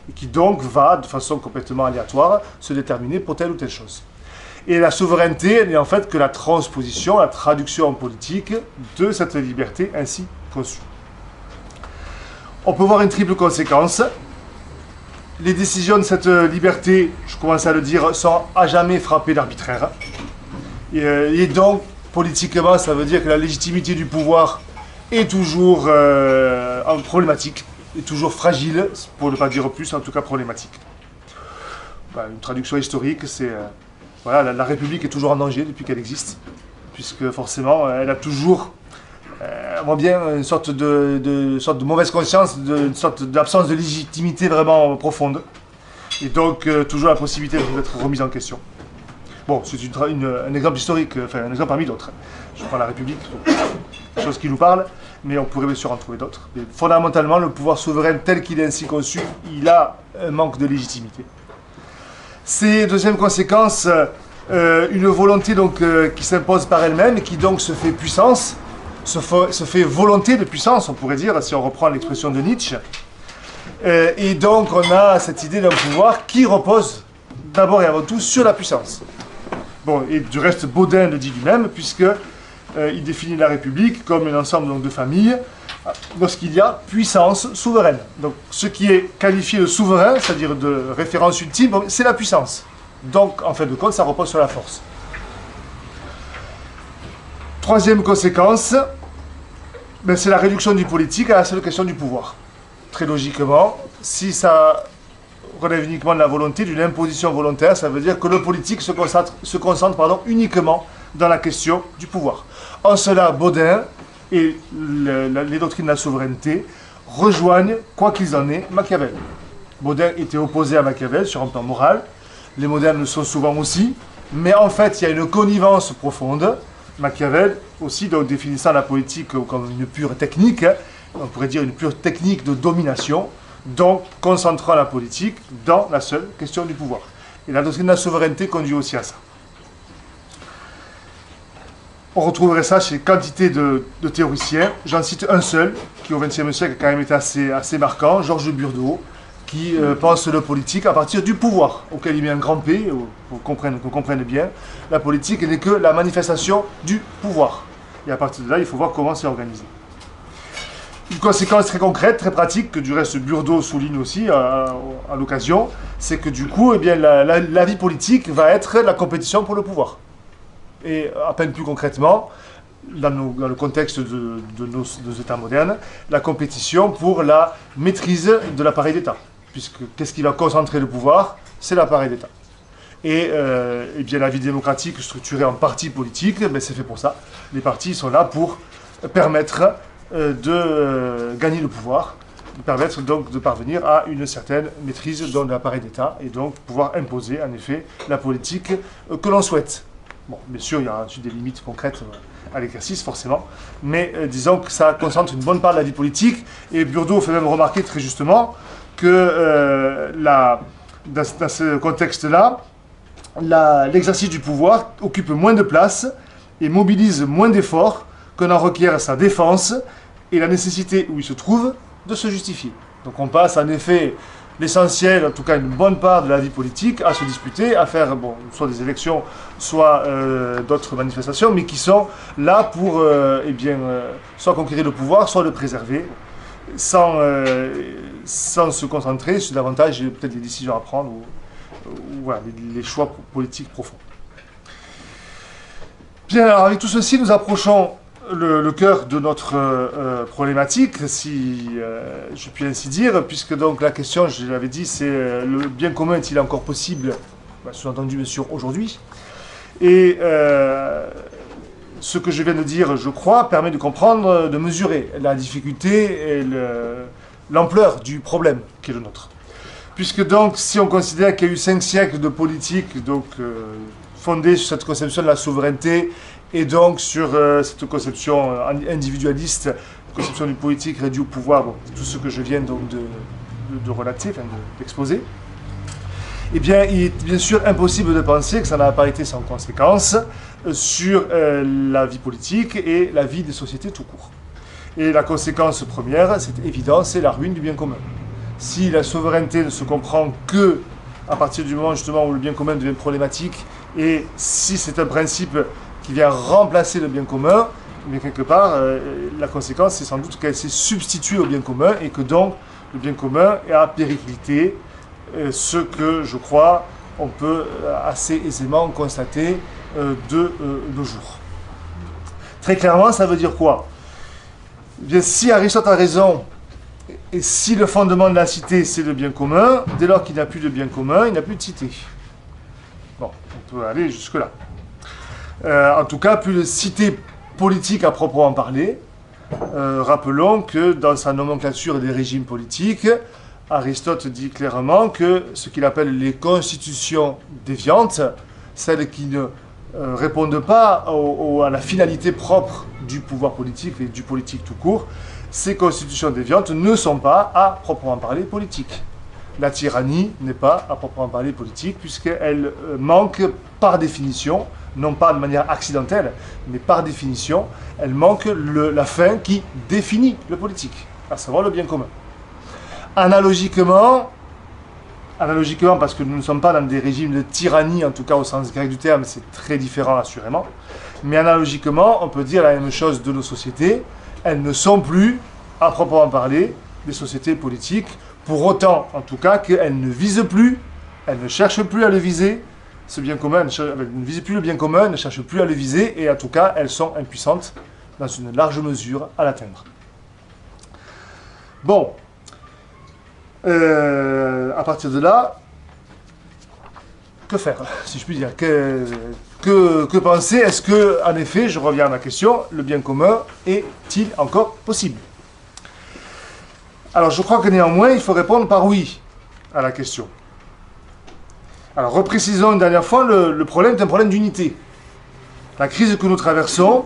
et qui donc va, de façon complètement aléatoire, se déterminer pour telle ou telle chose. Et la souveraineté n'est en fait que la transposition, la traduction politique de cette liberté ainsi conçue. On peut voir une triple conséquence. Les décisions de cette liberté, je commence à le dire, sont à jamais frappées d'arbitraire. Et donc, politiquement, ça veut dire que la légitimité du pouvoir est toujours problématique, est toujours fragile, pour ne pas dire plus, en tout cas problématique. Une traduction historique, c'est... voilà, la République est toujours en danger depuis qu'elle existe, puisque forcément, elle a toujours... on voit bien une sorte de mauvaise conscience, une sorte d'absence de légitimité vraiment profonde. Et donc, toujours la possibilité d'être remise en question. Bon, c'est un exemple historique, enfin un exemple parmi d'autres. Je prends la République, chose qui nous parle, mais on pourrait bien sûr en trouver d'autres. Mais fondamentalement, le pouvoir souverain tel qu'il est ainsi conçu, il a un manque de légitimité. C'est, deuxième conséquence, une volonté donc, qui s'impose par elle-même et qui donc se fait puissance, se fait volonté de puissance, on pourrait dire, si on reprend l'expression de Nietzsche. Et donc on a cette idée d'un pouvoir qui repose d'abord et avant tout sur la puissance. Bon, et du reste, Baudin le dit lui-même, puisque il définit la République comme un ensemble donc, de familles, lorsqu'il y a puissance souveraine. Donc, ce qui est qualifié de souverain, c'est-à-dire de référence ultime, c'est la puissance. Donc, en fin de compte, ça repose sur la force. Troisième conséquence, ben, c'est la réduction du politique à la seule question du pouvoir. Très logiquement, si ça relève uniquement de la volonté, d'une imposition volontaire, ça veut dire que le politique se concentre uniquement dans la question du pouvoir. En cela, Baudin et les doctrines de la souveraineté rejoignent, quoi qu'ils en aient, Machiavel. Baudin était opposé à Machiavel sur un plan moral, les modernes le sont souvent aussi, mais en fait, il y a une connivence profonde. Machiavel aussi, donc définissant la politique comme une pure technique, on pourrait dire une pure technique de domination, donc concentrant la politique dans la seule question du pouvoir. Et la doctrine de la souveraineté conduit aussi à ça. On retrouverait ça chez quantité de théoriciens. J'en cite un seul, qui au XXe siècle a quand même été assez marquant, Georges Burdeau, qui pense le politique à partir du pouvoir, auquel il met un grand P, qu'on comprenne bien. La politique n'est que la manifestation du pouvoir. Et à partir de là, il faut voir comment c'est organisé. Une conséquence très concrète, très pratique, que du reste Burdeau souligne aussi à l'occasion, c'est que du coup, eh bien, la vie politique va être la compétition pour le pouvoir. Et à peine plus concrètement, dans le contexte de nos États modernes, la compétition pour la maîtrise de l'appareil d'État. Puisque qu'est-ce qui va concentrer le pouvoir? C'est l'appareil d'État. Et bien, la vie démocratique structurée en partis politiques, c'est fait pour ça. Les partis sont là pour permettre de gagner le pouvoir, permettre donc de parvenir à une certaine maîtrise de l'appareil d'État et donc pouvoir imposer en effet la politique que l'on souhaite. Bon, bien sûr, il y a ensuite des limites concrètes à l'exercice, forcément, mais disons que ça concentre une bonne part de la vie politique, et Burdeau fait même remarquer très justement que dans ce contexte-là, l'exercice du pouvoir occupe moins de place et mobilise moins d'efforts que n'en requiert sa défense et la nécessité où il se trouve de se justifier. Donc on passe en effet l'essentiel, en tout cas une bonne part de la vie politique, à se disputer, à faire soit des élections, soit d'autres manifestations, mais qui sont là pour soit conquérir le pouvoir, soit le préserver, sans se concentrer sur davantage peut-être les décisions à prendre ou voilà, les choix politiques profonds. Bien, alors avec tout ceci, nous approchons le cœur de notre problématique, si je puis ainsi dire, puisque donc la question, je l'avais dit, c'est le bien commun est-il encore possible, sous-entendu bien sûr aujourd'hui, et ce que je viens de dire, je crois, permet de comprendre, de mesurer la difficulté et l'ampleur du problème qui est le nôtre. Puisque donc, si on considère qu'il y a eu 5 siècles de politique donc, fondée sur cette conception de la souveraineté, et donc sur cette conception individualiste, conception du politique réduit au pouvoir, tout ce que je viens donc de relater, d'exposer, eh bien, il est bien sûr impossible de penser que ça n'a pas été sans conséquence sur la vie politique et la vie des sociétés tout court. Et la conséquence première, c'est évident, c'est la ruine du bien commun. Si la souveraineté ne se comprend que à partir du moment justement où le bien commun devient problématique, et si c'est un principe qui vient remplacer le bien commun, mais quelque part, la conséquence, c'est sans doute qu'elle s'est substituée au bien commun et que donc le bien commun a périclité, ce que je crois on peut assez aisément constater de nos jours. Très clairement, ça veut dire quoi? Bien, si Aristote a raison, et si le fondement de la cité c'est le bien commun, dès lors qu'il n'y a plus de bien commun, il n'y a plus de cité. Bon, on peut aller jusque-là. En tout cas, plus de cité politique à proprement parler. Rappelons que dans sa nomenclature des régimes politiques, Aristote dit clairement que ce qu'il appelle les constitutions déviantes, celles qui ne répondent pas à la finalité propre du pouvoir politique et du politique tout court, ces constitutions déviantes ne sont pas, à proprement parler, politiques. La tyrannie n'est pas, à proprement parler, politique, puisqu'elle manque par définition, non pas de manière accidentelle, mais par définition, elle manque la fin qui définit le politique, à savoir le bien commun. Analogiquement, parce que nous ne sommes pas dans des régimes de tyrannie, en tout cas au sens grec du terme, c'est très différent assurément, mais analogiquement, on peut dire la même chose de nos sociétés, elles ne sont plus, à proprement parler, des sociétés politiques, pour autant, en tout cas, qu'elles ne visent plus, elles ne cherchent plus à le viser, ce bien commun, elles ne visent plus le bien commun, elles ne cherchent plus à le viser, et en tout cas, elles sont impuissantes, dans une large mesure, à l'atteindre. Bon, à partir de là, que faire, si je puis dire, que penser? Est-ce que, en effet, je reviens à ma question, le bien commun est-il encore possible? Alors, je crois que néanmoins, il faut répondre par oui à la question. Alors, reprécisons une dernière fois, le problème est un problème d'unité. La crise que nous traversons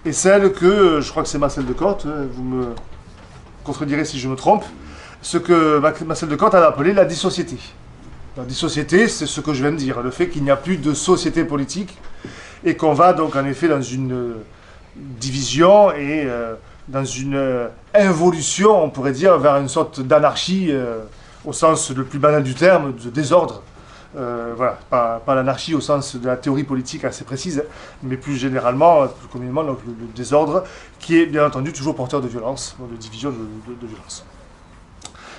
est celle que, je crois que c'est Marcel de Corte, vous me contredirez si je me trompe, ce que Marcel de Corte a appelé la dissociété. La dissociété, c'est ce que je viens de dire, le fait qu'il n'y a plus de société politique et qu'on va donc en effet dans une division et dans une involution, on pourrait dire, vers une sorte d'anarchie au sens le plus banal du terme, de désordre. Voilà, pas l'anarchie au sens de la théorie politique assez précise, mais plus généralement, plus communément, donc, le désordre qui est bien entendu toujours porteur de violence, de division de violence.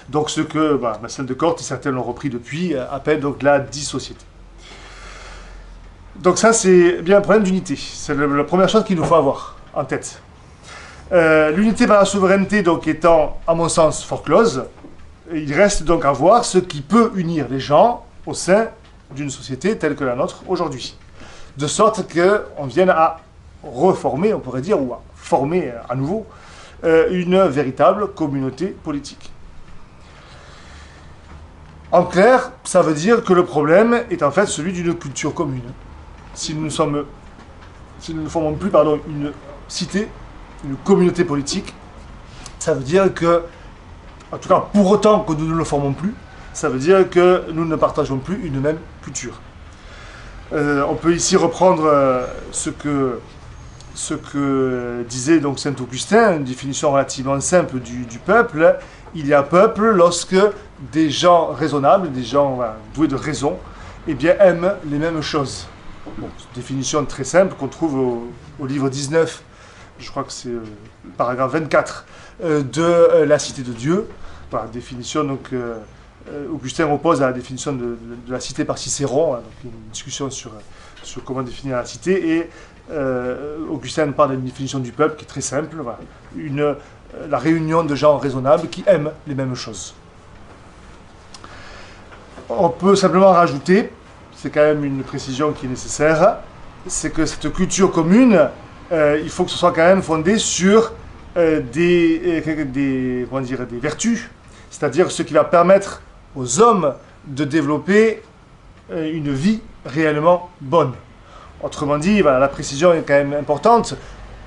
Donc ce que Marcel de Corte, et certains l'ont repris depuis, appelle donc la dissociété. Donc ça c'est bien un problème d'unité, c'est la première chose qu'il nous faut avoir en tête. L'unité par la souveraineté donc étant à mon sens fort close, il reste donc à voir ce qui peut unir les gens au sein d'une société telle que la nôtre aujourd'hui. De sorte qu'on vienne à reformer, on pourrait dire, ou à former à nouveau une véritable communauté politique. En clair, ça veut dire que le problème est en fait celui d'une culture commune. Si nous ne formons plus une cité, une communauté politique, ça veut dire que, en tout cas pour autant que nous ne le formons plus, ça veut dire que nous ne partageons plus une même culture. On peut ici reprendre ce que disait donc saint Augustin, une définition relativement simple du peuple. Il y a peuple lorsque des gens raisonnables, des gens doués de raison, eh bien, aiment les mêmes choses. Bon, c'est une définition très simple qu'on trouve au livre 19, je crois que c'est le paragraphe 24 de la Cité de Dieu. Voilà, définition donc Augustin oppose à la définition de la cité par Cicéron, donc une discussion sur comment définir la cité, et Augustin parle d'une définition du peuple qui est très simple, voilà, la réunion de gens raisonnables qui aiment les mêmes choses. On peut simplement rajouter, c'est quand même une précision qui est nécessaire, c'est que cette culture commune, il faut que ce soit quand même fondé sur des vertus, c'est-à-dire ce qui va permettre aux hommes de développer une vie réellement bonne. Autrement dit, la précision est quand même importante.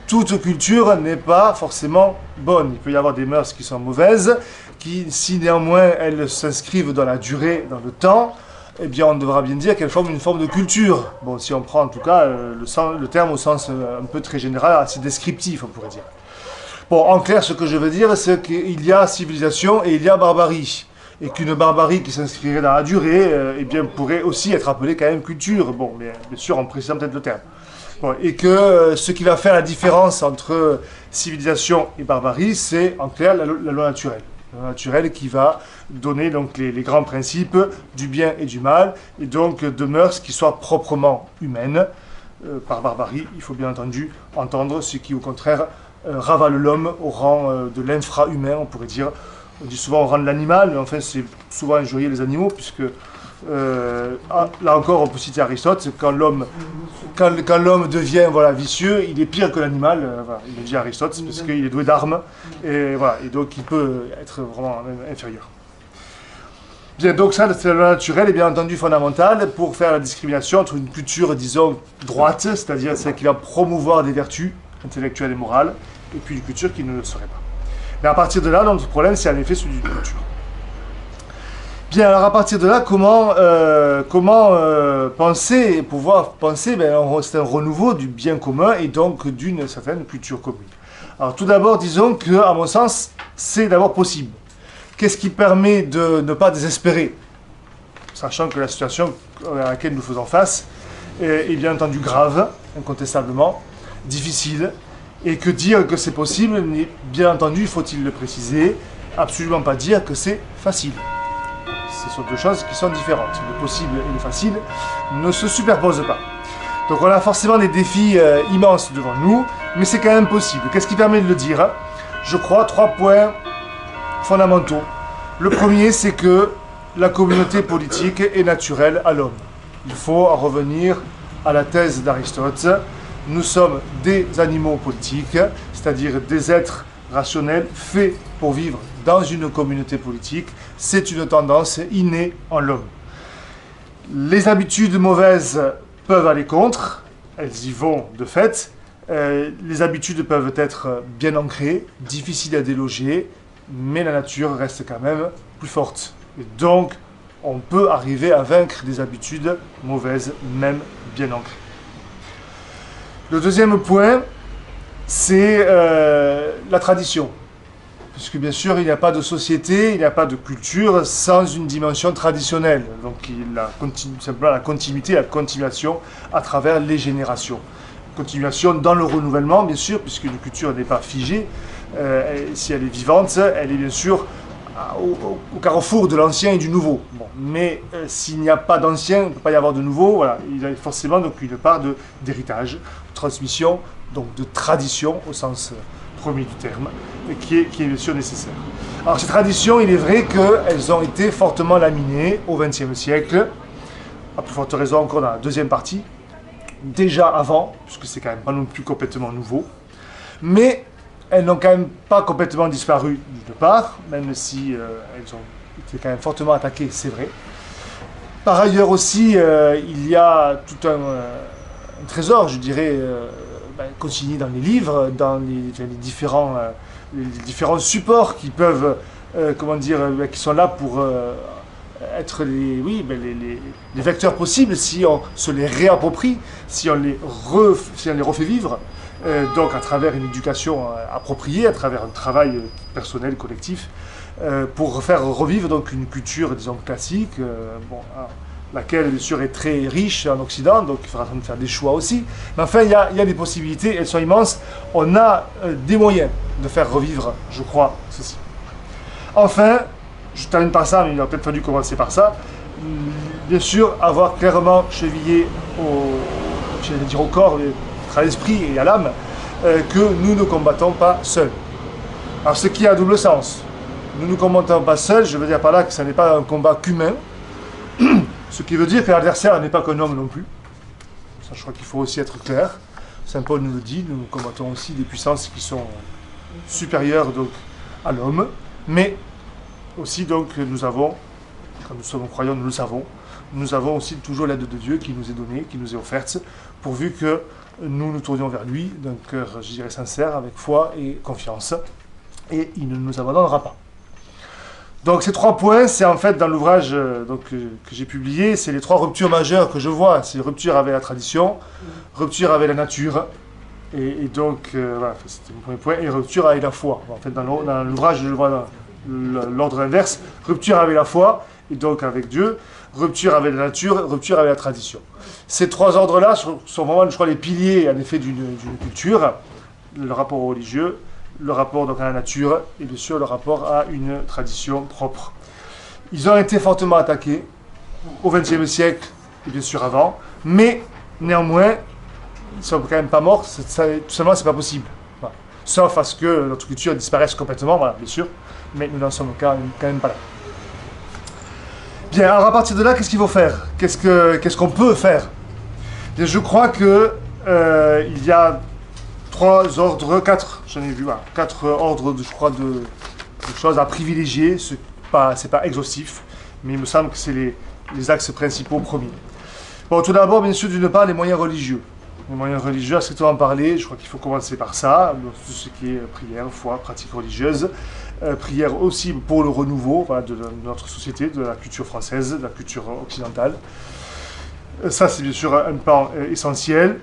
Toute culture n'est pas forcément bonne. Il peut y avoir des mœurs qui sont mauvaises, qui, si néanmoins elles s'inscrivent dans la durée, dans le temps, eh bien on devra bien dire qu'elles forment une forme de culture. Bon, si on prend en tout cas le terme au sens un peu très général, assez descriptif, on pourrait dire. Bon, en clair, ce que je veux dire, c'est qu'il y a civilisation et il y a barbarie. Et qu'une barbarie qui s'inscrirait dans la durée, eh bien, pourrait aussi être appelée quand même culture. Bon, mais bien sûr, en précisant peut-être le terme. Bon, et que ce qui va faire la différence entre civilisation et barbarie, c'est en clair la loi naturelle. La loi naturelle qui va donner donc les grands principes du bien et du mal, et donc de mœurs qui soient proprement humaines. Par barbarie, il faut bien entendu entendre ce qui, au contraire, ravale l'homme au rang de l'infra-humain, on pourrait dire. On dit souvent au rang de l'animal, mais enfin c'est souvent injurier les animaux, puisque là encore on peut citer Aristote, quand l'homme devient vicieux, il est pire que l'animal, il le dit Aristote, parce qu'il est doué d'armes, et donc il peut être vraiment inférieur. Bien, donc ça, c'est la loi naturelle est bien entendu fondamentale pour faire la discrimination entre une culture, disons, droite, c'est-à-dire celle qui va promouvoir des vertus intellectuelles et morales, et puis une culture qui ne le serait pas. Mais à partir de là, notre problème, c'est en effet celui d'une culture. Bien, alors à partir de là, comment penser, et pouvoir penser, c'est un renouveau du bien commun et donc d'une certaine culture commune. Alors tout d'abord, disons que, à mon sens, c'est d'abord possible. Qu'est-ce qui permet de ne pas désespérer, sachant que la situation à laquelle nous faisons face est bien entendu grave, incontestablement, difficile, et que dire que c'est possible, bien entendu, faut-il le préciser, absolument pas dire que c'est facile. Ce sont deux choses qui sont différentes. Le possible et le facile ne se superposent pas. Donc on a forcément des défis immenses devant nous, mais c'est quand même possible. Qu'est-ce qui permet de le dire? Je crois 3 points fondamentaux. Le premier, c'est que la communauté politique est naturelle à l'homme. Il faut en revenir à la thèse d'Aristote. Nous sommes des animaux politiques, c'est-à-dire des êtres rationnels faits pour vivre dans une communauté politique. C'est une tendance innée en l'homme. Les habitudes mauvaises peuvent aller contre, elles y vont de fait. Les habitudes peuvent être bien ancrées, difficiles à déloger, mais la nature reste quand même plus forte. Et donc, on peut arriver à vaincre des habitudes mauvaises, même bien ancrées. Le deuxième point, c'est la tradition. Puisque bien sûr, il n'y a pas de société, il n'y a pas de culture sans une dimension traditionnelle. Donc simplement la continuité, la continuation à travers les générations. Continuation dans le renouvellement, bien sûr, puisque une culture n'est pas figée. Si elle est vivante, elle est bien sûr au carrefour de l'ancien et du nouveau. Bon, mais s'il n'y a pas d'ancien, il ne peut pas y avoir de nouveau. Voilà, il y a forcément donc, une part d'héritage, de transmission, donc de tradition au sens premier du terme, qui est bien sûr nécessaire. Alors ces traditions, il est vrai qu'elles ont été fortement laminées au XXe siècle, à plus forte raison encore dans la deuxième partie, déjà avant, puisque c'est quand même pas non plus complètement nouveau, mais elles n'ont quand même pas complètement disparu d'une part, même si elles ont été quand même fortement attaquées, c'est vrai. Par ailleurs aussi, il y a tout un trésor, je dirais, consigné dans les livres, dans les différents supports qui peuvent, qui sont là pour être les vecteurs possibles si on se les réapproprie, si on les refait vivre, donc à travers une éducation appropriée, à travers un travail personnel, collectif, pour faire revivre donc une culture, disons, classique, laquelle bien sûr est très riche en Occident, donc il faudra faire des choix aussi. Mais enfin, il y a des possibilités, elles sont immenses. On a des moyens de faire revivre, je crois, ceci. Enfin, je termine par ça, mais il aurait peut-être fallu commencer par ça. Bien sûr, avoir clairement chevillé au corps, à l'esprit et à l'âme, que nous ne combattons pas seuls. Alors, ce qui a un double sens. Nous ne combattons pas seuls, je veux dire par là que ce n'est pas un combat qu'humain. Ce qui veut dire que l'adversaire n'est pas qu'un homme non plus. Ça, je crois qu'il faut aussi être clair. Saint Paul nous le dit, nous combattons aussi des puissances qui sont supérieures donc, à l'homme. Mais aussi, donc, nous avons, quand nous sommes croyants, nous le savons, nous avons aussi toujours l'aide de Dieu qui nous est donnée, qui nous est offerte, pourvu que nous nous tournions vers lui d'un cœur, je dirais, sincère, avec foi et confiance. Et il ne nous abandonnera pas. Donc ces 3 points, c'est en fait dans l'ouvrage que j'ai publié, c'est les 3 ruptures majeures que je vois. C'est rupture avec la tradition, rupture avec la nature, et donc, voilà, c'était mon premier point, et rupture avec la foi. En fait, dans l'ouvrage, je le vois dans l'ordre inverse, rupture avec la foi, et donc avec Dieu, rupture avec la nature, rupture avec la tradition. Ces 3 ordres-là sont vraiment, je crois, les piliers, en effet, d'une culture, le rapport au religieux, le rapport donc à la nature et bien sûr le rapport à une tradition propre. Ils ont été fortement attaqués au XXe siècle et bien sûr avant, mais néanmoins, ils ne sont quand même pas morts, tout simplement c'est pas possible. Voilà. Sauf à ce que notre culture disparaisse complètement, voilà, bien sûr, mais nous n'en sommes quand même pas là. Bien, alors à partir de là, qu'est-ce qu'il faut faire? Qu'est-ce qu'on peut faire? Bien, je crois que il y a 4 ordres, je crois, de choses à privilégier. C'est pas exhaustif, Mais il me semble que c'est les axes principaux premiers. Bon, tout d'abord, bien sûr, d'une part, les moyens religieux. Les moyens religieux, à strictement parler, je crois qu'il faut commencer par ça, tout ce qui est prière, foi, pratique religieuse, prière aussi pour le renouveau de notre société, de la culture française, de la culture occidentale. Ça, c'est bien sûr un pan essentiel.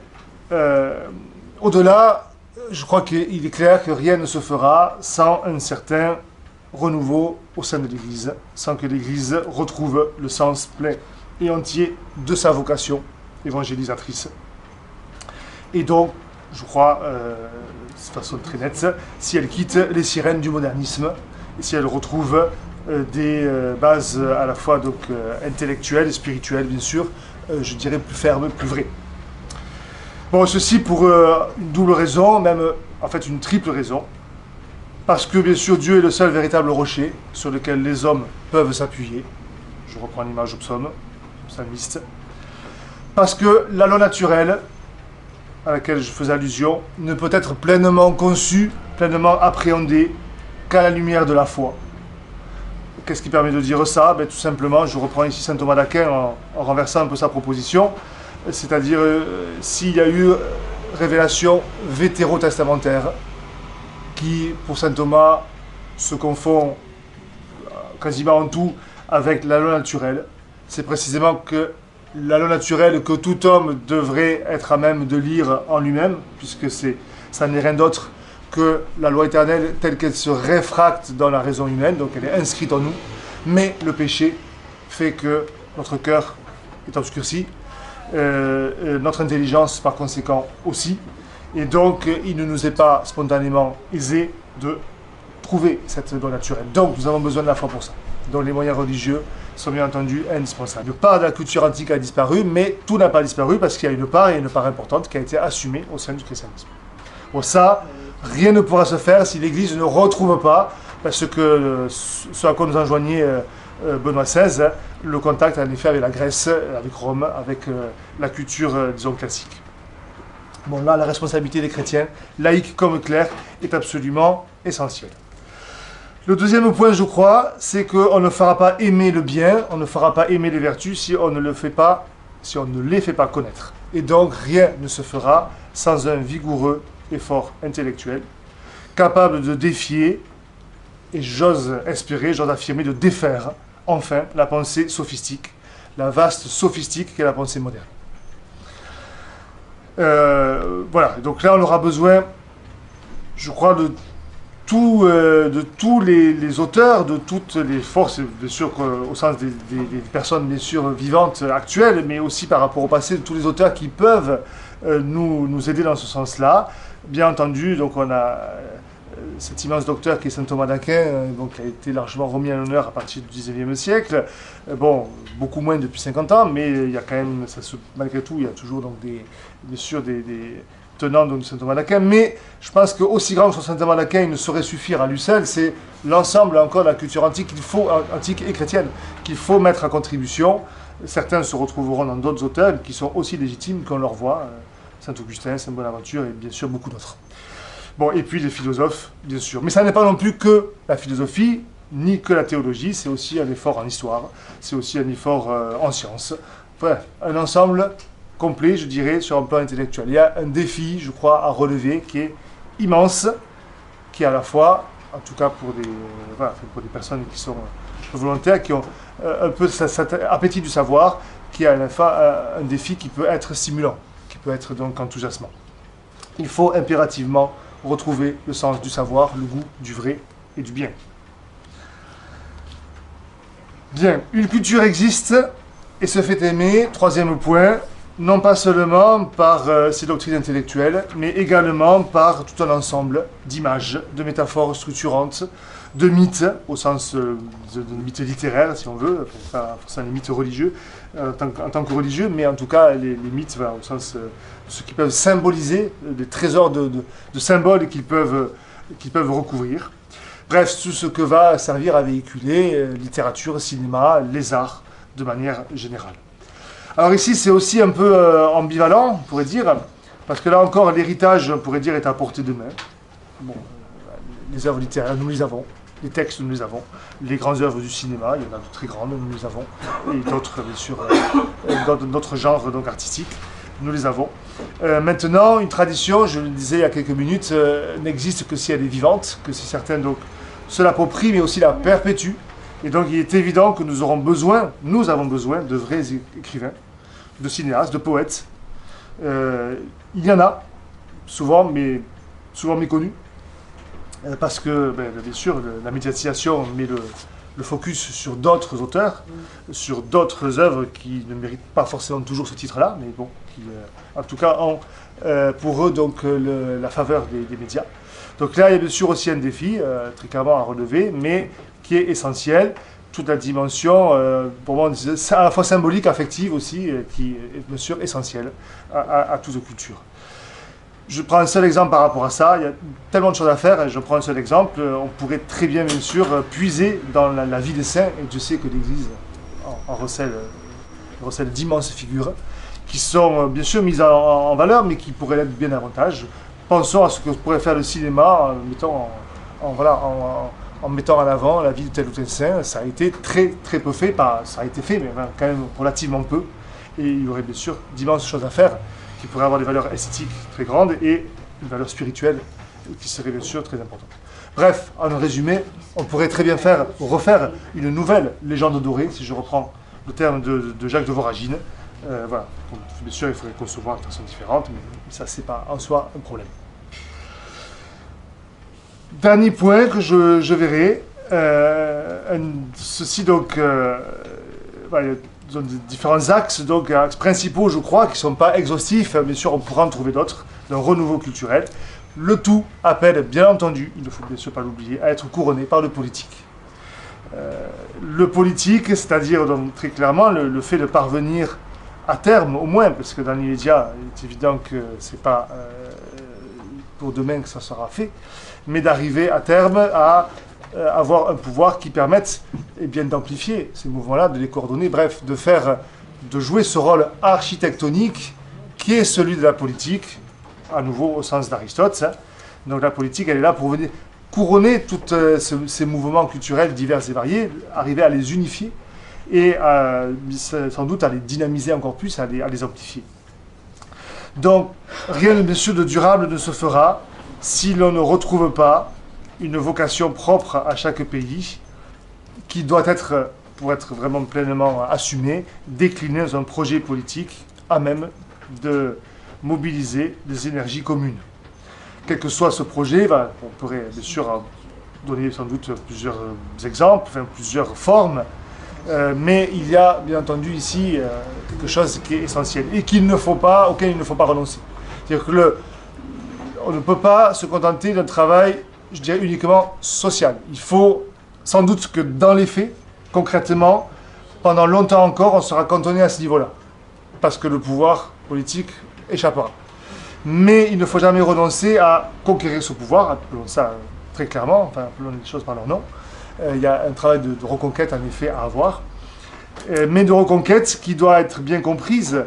Au-delà, je crois qu'il est clair que rien ne se fera sans un certain renouveau au sein de l'Église, sans que l'Église retrouve le sens plein et entier de sa vocation évangélisatrice. Et donc, je crois, de façon très nette, si elle quitte les sirènes du modernisme, et si elle retrouve des bases à la fois donc, intellectuelles et spirituelles, bien sûr, je dirais plus fermes, plus vraies. Bon, ceci pour une double raison, même en fait une triple raison. Parce que, bien sûr, Dieu est le seul véritable rocher sur lequel les hommes peuvent s'appuyer. Je reprends l'image au psaume, psalmiste. Parce que la loi naturelle, à laquelle je faisais allusion, ne peut être pleinement conçue, pleinement appréhendée qu'à la lumière de la foi. Qu'est-ce qui permet de dire ça? Tout simplement, je reprends ici saint Thomas d'Aquin en renversant un peu sa proposition, c'est-à-dire s'il y a eu révélation vétérotestamentaire, qui, pour saint Thomas, se confond quasiment en tout avec la loi naturelle, c'est précisément que la loi naturelle que tout homme devrait être à même de lire en lui-même, puisque ça n'est rien d'autre que la loi éternelle telle qu'elle se réfracte dans la raison humaine, donc elle est inscrite en nous, mais le péché fait que notre cœur est obscurci, notre intelligence par conséquent aussi, et donc il ne nous est pas spontanément aisé de trouver cette loi naturelle. Donc nous avons besoin de la foi pour ça. Donc les moyens religieux sont bien entendu indispensables. Une part de la culture antique a disparu, mais tout n'a pas disparu parce qu'il y a une part, et une part importante, qui a été assumée au sein du christianisme. Bon, ça, rien ne pourra se faire si l'Église ne retrouve pas, parce que ce à quoi nous enjoignait Benoît XVI, le contact en effet avec la Grèce, avec Rome, avec la culture, disons, classique. Bon, là, la responsabilité des chrétiens, laïcs comme clercs, est absolument essentielle. Le deuxième point, je crois, c'est qu'on ne fera pas aimer le bien, on ne fera pas aimer les vertus si on ne les fait pas connaître. Et donc, rien ne se fera sans un vigoureux effort intellectuel, capable de défier, et j'ose espérer, j'ose affirmer, de défaire, enfin, la pensée sophistique, la vaste sophistique qu'est la pensée moderne. Voilà, donc là, on aura besoin, je crois, de tous les auteurs, de toutes les forces, bien sûr au sens des personnes bien sûr vivantes actuelles, mais aussi par rapport au passé, de tous les auteurs qui peuvent nous aider dans ce sens-là. Bien entendu, donc on a cet immense docteur qui est saint Thomas d'Aquin, donc qui a été largement remis à l'honneur à partir du XIXe siècle. Bon, beaucoup moins depuis 50 ans, mais il y a quand même, malgré tout, il y a toujours donc bien sûr des tenant de saint Thomas d'Aquin, mais je pense qu'aussi grand que soit saint Thomas d'Aquin, il ne saurait suffire à lui seul, c'est l'ensemble encore de la culture antique, antique et chrétienne, qu'il faut mettre à contribution. Certains se retrouveront dans d'autres auteurs qui sont aussi légitimes qu'on leur voit, saint Augustin, saint Bonaventure et bien sûr beaucoup d'autres. Bon, et puis les philosophes, bien sûr. Mais ça n'est pas non plus que la philosophie, ni que la théologie, c'est aussi un effort en histoire, c'est aussi un effort en sciences. Bref, un ensemble complet, je dirais, sur un plan intellectuel. Il y a un défi, je crois, à relever qui est immense, qui est à la fois, en tout cas pour des personnes qui sont volontaires, qui ont un peu cet appétit du savoir, qui est à la fois un défi qui peut être stimulant, qui peut être donc enthousiasmant. Il faut impérativement retrouver le sens du savoir, le goût du vrai et du bien. Bien, une culture existe et se fait aimer, troisième point, non pas seulement par ses doctrines intellectuelles, mais également par tout un ensemble d'images, de métaphores structurantes, de mythes, au sens de mythes littéraires, si on veut, pas forcément les mythes religieux, en tant que religieux, mais en tout cas les mythes, voilà, au sens de ce qui peuvent symboliser, des trésors de symboles qu'ils peuvent recouvrir. Bref, tout ce que va servir à véhiculer littérature, cinéma, les arts, de manière générale. Alors ici, c'est aussi un peu ambivalent, on pourrait dire, parce que là encore, l'héritage, on pourrait dire, est à portée de main. Bon, les œuvres littéraires, nous les avons. Les textes, nous les avons. Les grandes œuvres du cinéma, il y en a de très grandes, nous les avons. Et d'autres, bien sûr, d'autres genres donc, artistiques, nous les avons. Maintenant, une tradition, je le disais il y a quelques minutes, n'existe que si elle est vivante, que si certains donc, se l'approprient, mais aussi la perpétuent. Et donc, il est évident que nous avons besoin de vrais écrivains, de cinéastes, de poètes. Il y en a, souvent méconnus. Parce que, bien sûr, la médiatisation met le focus sur d'autres auteurs, sur d'autres œuvres qui ne méritent pas forcément toujours ce titre-là, mais bon, qui, en tout cas, ont pour eux donc, la faveur des médias. Donc là, il y a bien sûr aussi un défi, très clairement à relever, mais qui est essentiel. Toute la dimension, pour moi, à la fois symbolique, affective aussi, qui est bien sûr essentielle à toute culture. Je prends un seul exemple par rapport à ça, il y a tellement de choses à faire, je prends un seul exemple, on pourrait très bien sûr puiser dans la vie des saints, et je sais que l'Église en recèle d'immenses figures, qui sont bien sûr mises en valeur, mais qui pourraient l'être bien davantage. Pensons à ce que pourrait faire le cinéma en mettant en avant la vie de tel ou tel saint. Ça a été très très peu fait, ça a été fait, mais quand même relativement peu, et il y aurait bien sûr d'immenses choses à faire, qui pourrait avoir des valeurs esthétiques très grandes et une valeur spirituelle qui serait bien sûr très importante. Bref, en résumé, on pourrait très bien refaire une nouvelle légende dorée, si je reprends le terme de Jacques de Voragine. Voilà. Donc, bien sûr, il faudrait concevoir de façon différente, mais ça, c'est pas en soi un problème. Dernier point que je verrai, ceci donc, voilà, ils ont différents axes, donc axes principaux, je crois, qui ne sont pas exhaustifs. Bien sûr, on pourra en trouver d'autres, d'un renouveau culturel. Le tout appelle, bien entendu, il ne faut bien sûr pas l'oublier, à être couronné par le politique. Le politique, c'est-à-dire donc, très clairement le fait de parvenir à terme, au moins, parce que dans l'immédiat, il est évident que ce n'est pas pour demain que ça sera fait, mais d'arriver à terme à avoir un pouvoir qui permette d'amplifier ces mouvements-là, de les coordonner, bref, de jouer ce rôle architectonique qui est celui de la politique, à nouveau au sens d'Aristote. Hein. Donc la politique, elle est là pour venir couronner tous ces mouvements culturels divers et variés, arriver à les unifier et sans doute à les dynamiser encore plus, à les amplifier. Donc rien bien sûr de durable ne se fera si l'on ne retrouve pas une vocation propre à chaque pays qui doit être, pour être vraiment pleinement assumée, déclinée dans un projet politique à même de mobiliser des énergies communes. Quel que soit ce projet, on pourrait bien sûr donner sans doute plusieurs exemples, enfin, plusieurs formes, mais il y a bien entendu ici quelque chose qui est essentiel et auquel il ne faut pas renoncer. C'est-à-dire que on ne peut pas se contenter d'un travail, je dirais, uniquement social. Il faut sans doute que dans les faits, concrètement, pendant longtemps encore, on sera cantonné à ce niveau-là, parce que le pouvoir politique échappera. Mais il ne faut jamais renoncer à conquérir ce pouvoir, appelons ça très clairement, enfin appelons les choses par leur nom. Il y a un travail de reconquête en effet à avoir, mais de reconquête qui doit être bien comprise.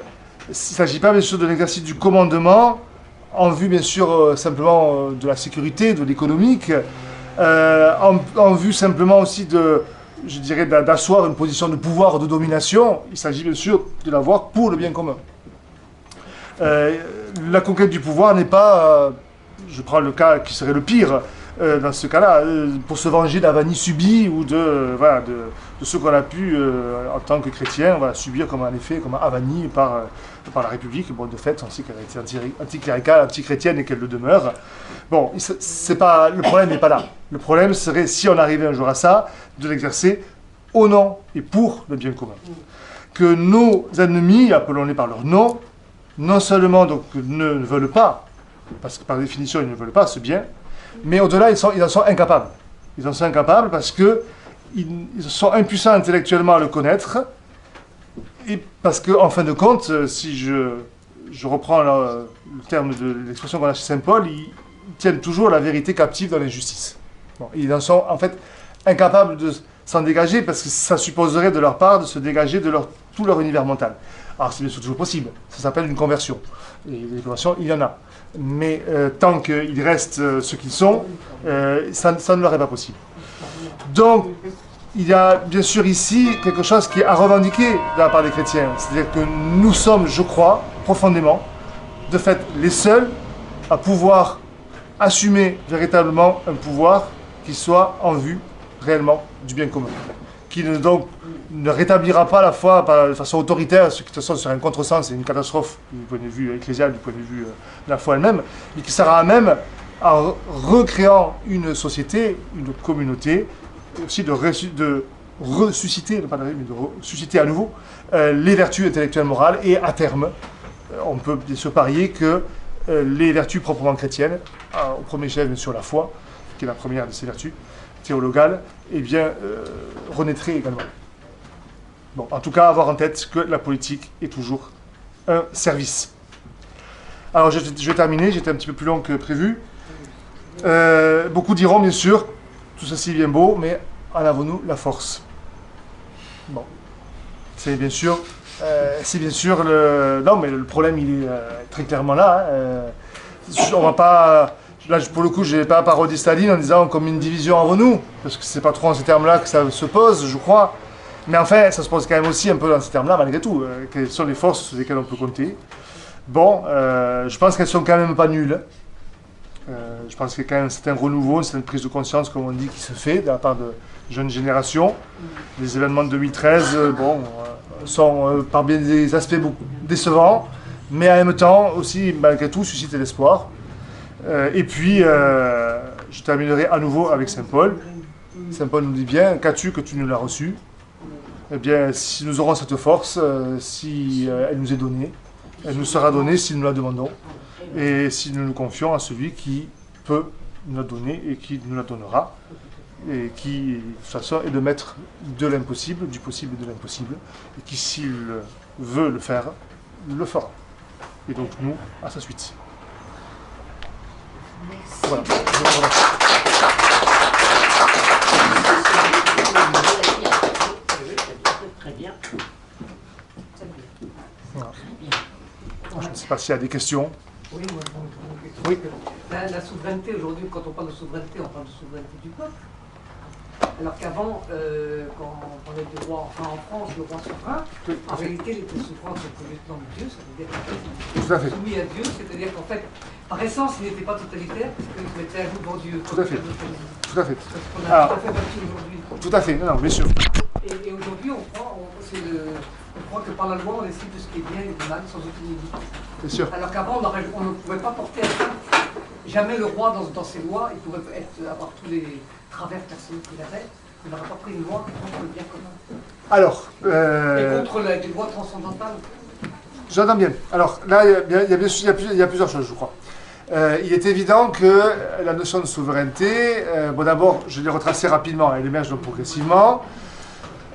Il ne s'agit pas bien sûr de l'exercice du commandement, en vue bien sûr simplement de la sécurité, de l'économique, en vue simplement aussi d'asseoir une position de pouvoir, de domination. Il s'agit bien sûr de l'avoir pour le bien commun. La conquête du pouvoir n'est pas, je prends le cas qui serait le pire, dans ce cas-là, pour se venger d'avanies subies ou de ce qu'on a pu, en tant que chrétien, subir comme avanie par la République. Bon, de fait, on sait qu'elle a été anticléricale, antichrétienne et qu'elle le demeure. Bon, le problème n'est pas là. Le problème serait, si on arrivait un jour à ça, de l'exercer au nom et pour le bien commun. Que nos ennemis, appelons-les par leur nom, non seulement donc, ne veulent pas, parce que par définition ils ne veulent pas ce bien, mais au-delà ils en sont incapables. Ils en sont incapables parce qu'ils sont impuissants intellectuellement à le connaître, et parce qu'en fin de compte, si je reprends le terme de l'expression qu'on a chez Saint Paul, ils tiennent toujours la vérité captive dans l'injustice. Bon, ils en sont en fait incapables de s'en dégager parce que ça supposerait de leur part de se dégager de tout leur univers mental. Alors c'est bien sûr toujours possible, ça s'appelle une conversion. Et les conversions, il y en a. Mais tant qu'ils restent ce qu'ils sont, ça ne leur est pas possible. Donc, il y a bien sûr ici quelque chose qui est à revendiquer de la part des chrétiens. C'est-à-dire que nous sommes, je crois, profondément, de fait, les seuls à pouvoir assumer véritablement un pouvoir qui soit en vue réellement du bien commun. Qui donc ne rétablira pas la foi de façon autoritaire, ce qui de toute façon serait un contresens et une catastrophe du point de vue ecclésial, du point de vue de la foi elle-même, mais qui sera à même, en recréant une société, une communauté, et aussi de ressusciter, non pas mais de ressusciter à nouveau les vertus intellectuelles morales, et à terme, on peut bien sûr parier que les vertus proprement chrétiennes, au premier chef bien sûr la foi, qui est la première de ces vertus théologales, eh bien renaîtraient également. Bon, en tout cas, avoir en tête que la politique est toujours un service. Alors je vais terminer, j'étais un petit peu plus long que prévu. Beaucoup diront bien sûr, tout ceci est bien beau, mais en avons-nous la force? Bon, c'est bien sûr le... Non, mais le problème, il est très clairement là. On va pas... Là, pour le coup, je n'ai pas parodié Staline en disant comme une division entre nous, parce que c'est pas trop en ces termes-là que ça se pose, je crois. Mais enfin, ça se pose quand même aussi un peu dans ces termes-là, malgré tout. Quelles sont les forces sur lesquelles on peut compter? Bon, je pense qu'elles sont quand même pas nulles. Je pense qu'il y a quand même un certain renouveau, une certaine prise de conscience, comme on dit, qui se fait de la part de jeunes générations. Les événements de 2013, sont par bien des aspects beaucoup décevants, mais en même temps aussi, malgré tout, suscitent l'espoir. Et puis, je terminerai à nouveau avec Saint Paul. Saint Paul nous dit bien, qu'as-tu que tu nous l'as reçu? Eh bien, si nous aurons cette force, si elle nous est donnée, elle nous sera donnée si nous la demandons. Et si nous nous confions à celui qui peut nous la donner et qui nous la donnera, et qui, de toute façon, est le maître de l'impossible, du possible et de l'impossible, et qui, s'il veut le faire, le fera. Et donc, nous, à sa suite. Voilà. Très bien. Voilà. Je ne sais pas s'il y a des questions. Oui, moi, Oui. La souveraineté, aujourd'hui, quand on parle de souveraineté, on parle de souveraineté du peuple. Alors qu'avant, quand on parlait du roi, enfin en France, le roi souverain, en réalité, il était souverain contre le lieutenant de Dieu, ça veut dire qu'il Tout à fait. était soumis à Dieu, c'est-à-dire qu'en fait, par essence, il n'était pas totalitaire, puisqu'il se mettait à jour devant Dieu. Tout à fait. Tout à fait. Parce qu'on a Alors, tout à fait battu aujourd'hui. tout à fait, non, bien sûr. Et aujourd'hui, on croit que par la loi, on décide de ce qui est bien et du mal, sans aucune limite. Bien sûr. Alors qu'avant, on ne pouvait pas porter atteinte. Jamais le roi, dans ses lois, il pouvait avoir tous les travers personnels qu'il avait. Il n'aurait pas pris une loi contre le bien commun. Alors, Et contre les lois transcendantales. j'entends bien. Alors, là, il y a plusieurs choses, je crois. Il est évident que la notion de souveraineté, bon d'abord, je l'ai retracée rapidement, elle émerge donc progressivement.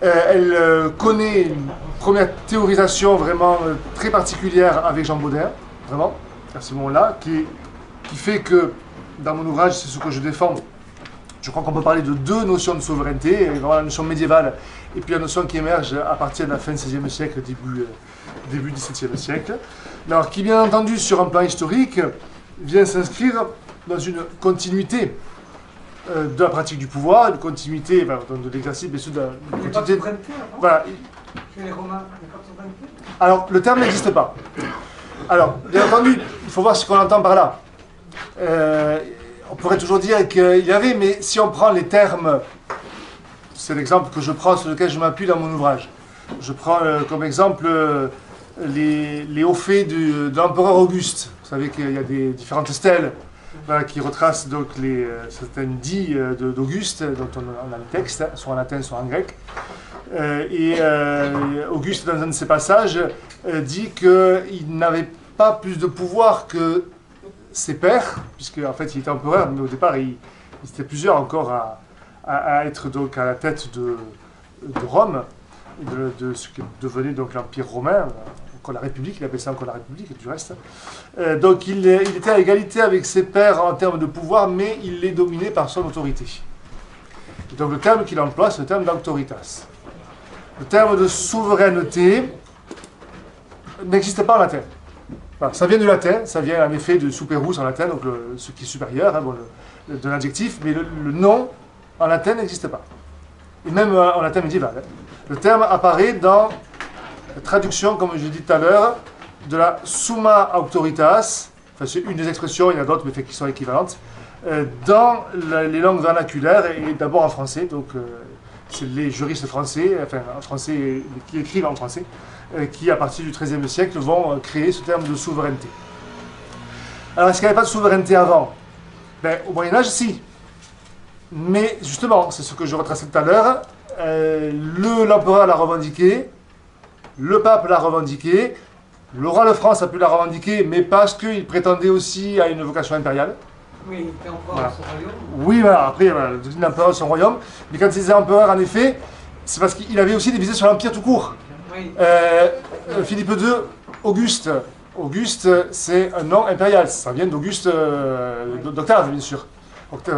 Elle connaît une première théorisation vraiment très particulière avec Jean Baudin, vraiment, à ce moment-là, qui fait que, dans mon ouvrage, c'est ce que je défends. Je crois qu'on peut parler de deux notions de souveraineté, vraiment la notion médiévale et puis la notion qui émerge à partir de la fin du XVIe siècle, début XVIIe siècle. Alors, qui, bien entendu, sur un plan historique, vient s'inscrire dans une continuité de la pratique du pouvoir, une continuité de l'exercice, bien sûr, de Il n'y a pas de souveraineté avant. Voilà. Chez les Romains, il n'y a pas de souveraineté. Alors, le terme n'existe pas. Alors, bien entendu, il faut voir ce qu'on entend par là. On pourrait toujours dire qu'il y avait, mais si on prend les termes, c'est l'exemple que je prends, sur lequel je m'appuie dans mon ouvrage. Je prends comme exemple les hauts faits de l'empereur Auguste. Vous savez qu'il y a des différentes stèles qui retracent donc certaines dits d'Auguste, dont on a le texte, soit en latin, soit en grec. Et Auguste, dans un de ses passages, dit qu'il n'avait pas plus de pouvoir que ses pairs, puisque en fait il était empereur, mais au départ il était plusieurs encore à être donc à la tête de Rome, de ce qui devenait donc l'Empire romain, encore la République, il appelait ça encore la République du reste. Donc il était à égalité avec ses pairs en termes de pouvoir, mais il les dominait par son autorité. Et donc le terme qu'il emploie, c'est le terme d'autoritas. Le terme de souveraineté n'existe pas en latin. Voilà, ça vient du latin, ça vient en effet de superus en latin, donc ce qui est supérieur, de l'adjectif, mais le nom en latin n'existe pas. et même en latin médiéval. Le terme apparaît dans la traduction, comme je l'ai dit tout à l'heure, de la summa auctoritas, enfin c'est une des expressions, il y en a d'autres mais qui sont équivalentes, dans les langues vernaculaires et d'abord en français, donc c'est les juristes français, enfin en français, qui écrivent en français, qui à partir du XIIIe siècle vont créer ce terme de souveraineté. Alors est-ce qu'il n'y avait pas de souveraineté avant? Ben, au Moyen-Âge, si. Mais justement, c'est ce que je retraçais tout à l'heure, l'empereur l'a revendiqué, le pape l'a revendiqué, le roi de France a pu la revendiquer, mais parce qu'il prétendait aussi à une vocation impériale. Oui, il était empereur Voilà. de son royaume. Oui, voilà, après, voilà, il devient empereur de son royaume, mais quand il disait empereur, en effet, c'est parce qu'il avait aussi des visées sur l'Empire tout court. Oui. Philippe II, Auguste. Auguste, c'est un nom impérial, ça vient d'Auguste, d'Octave, bien sûr.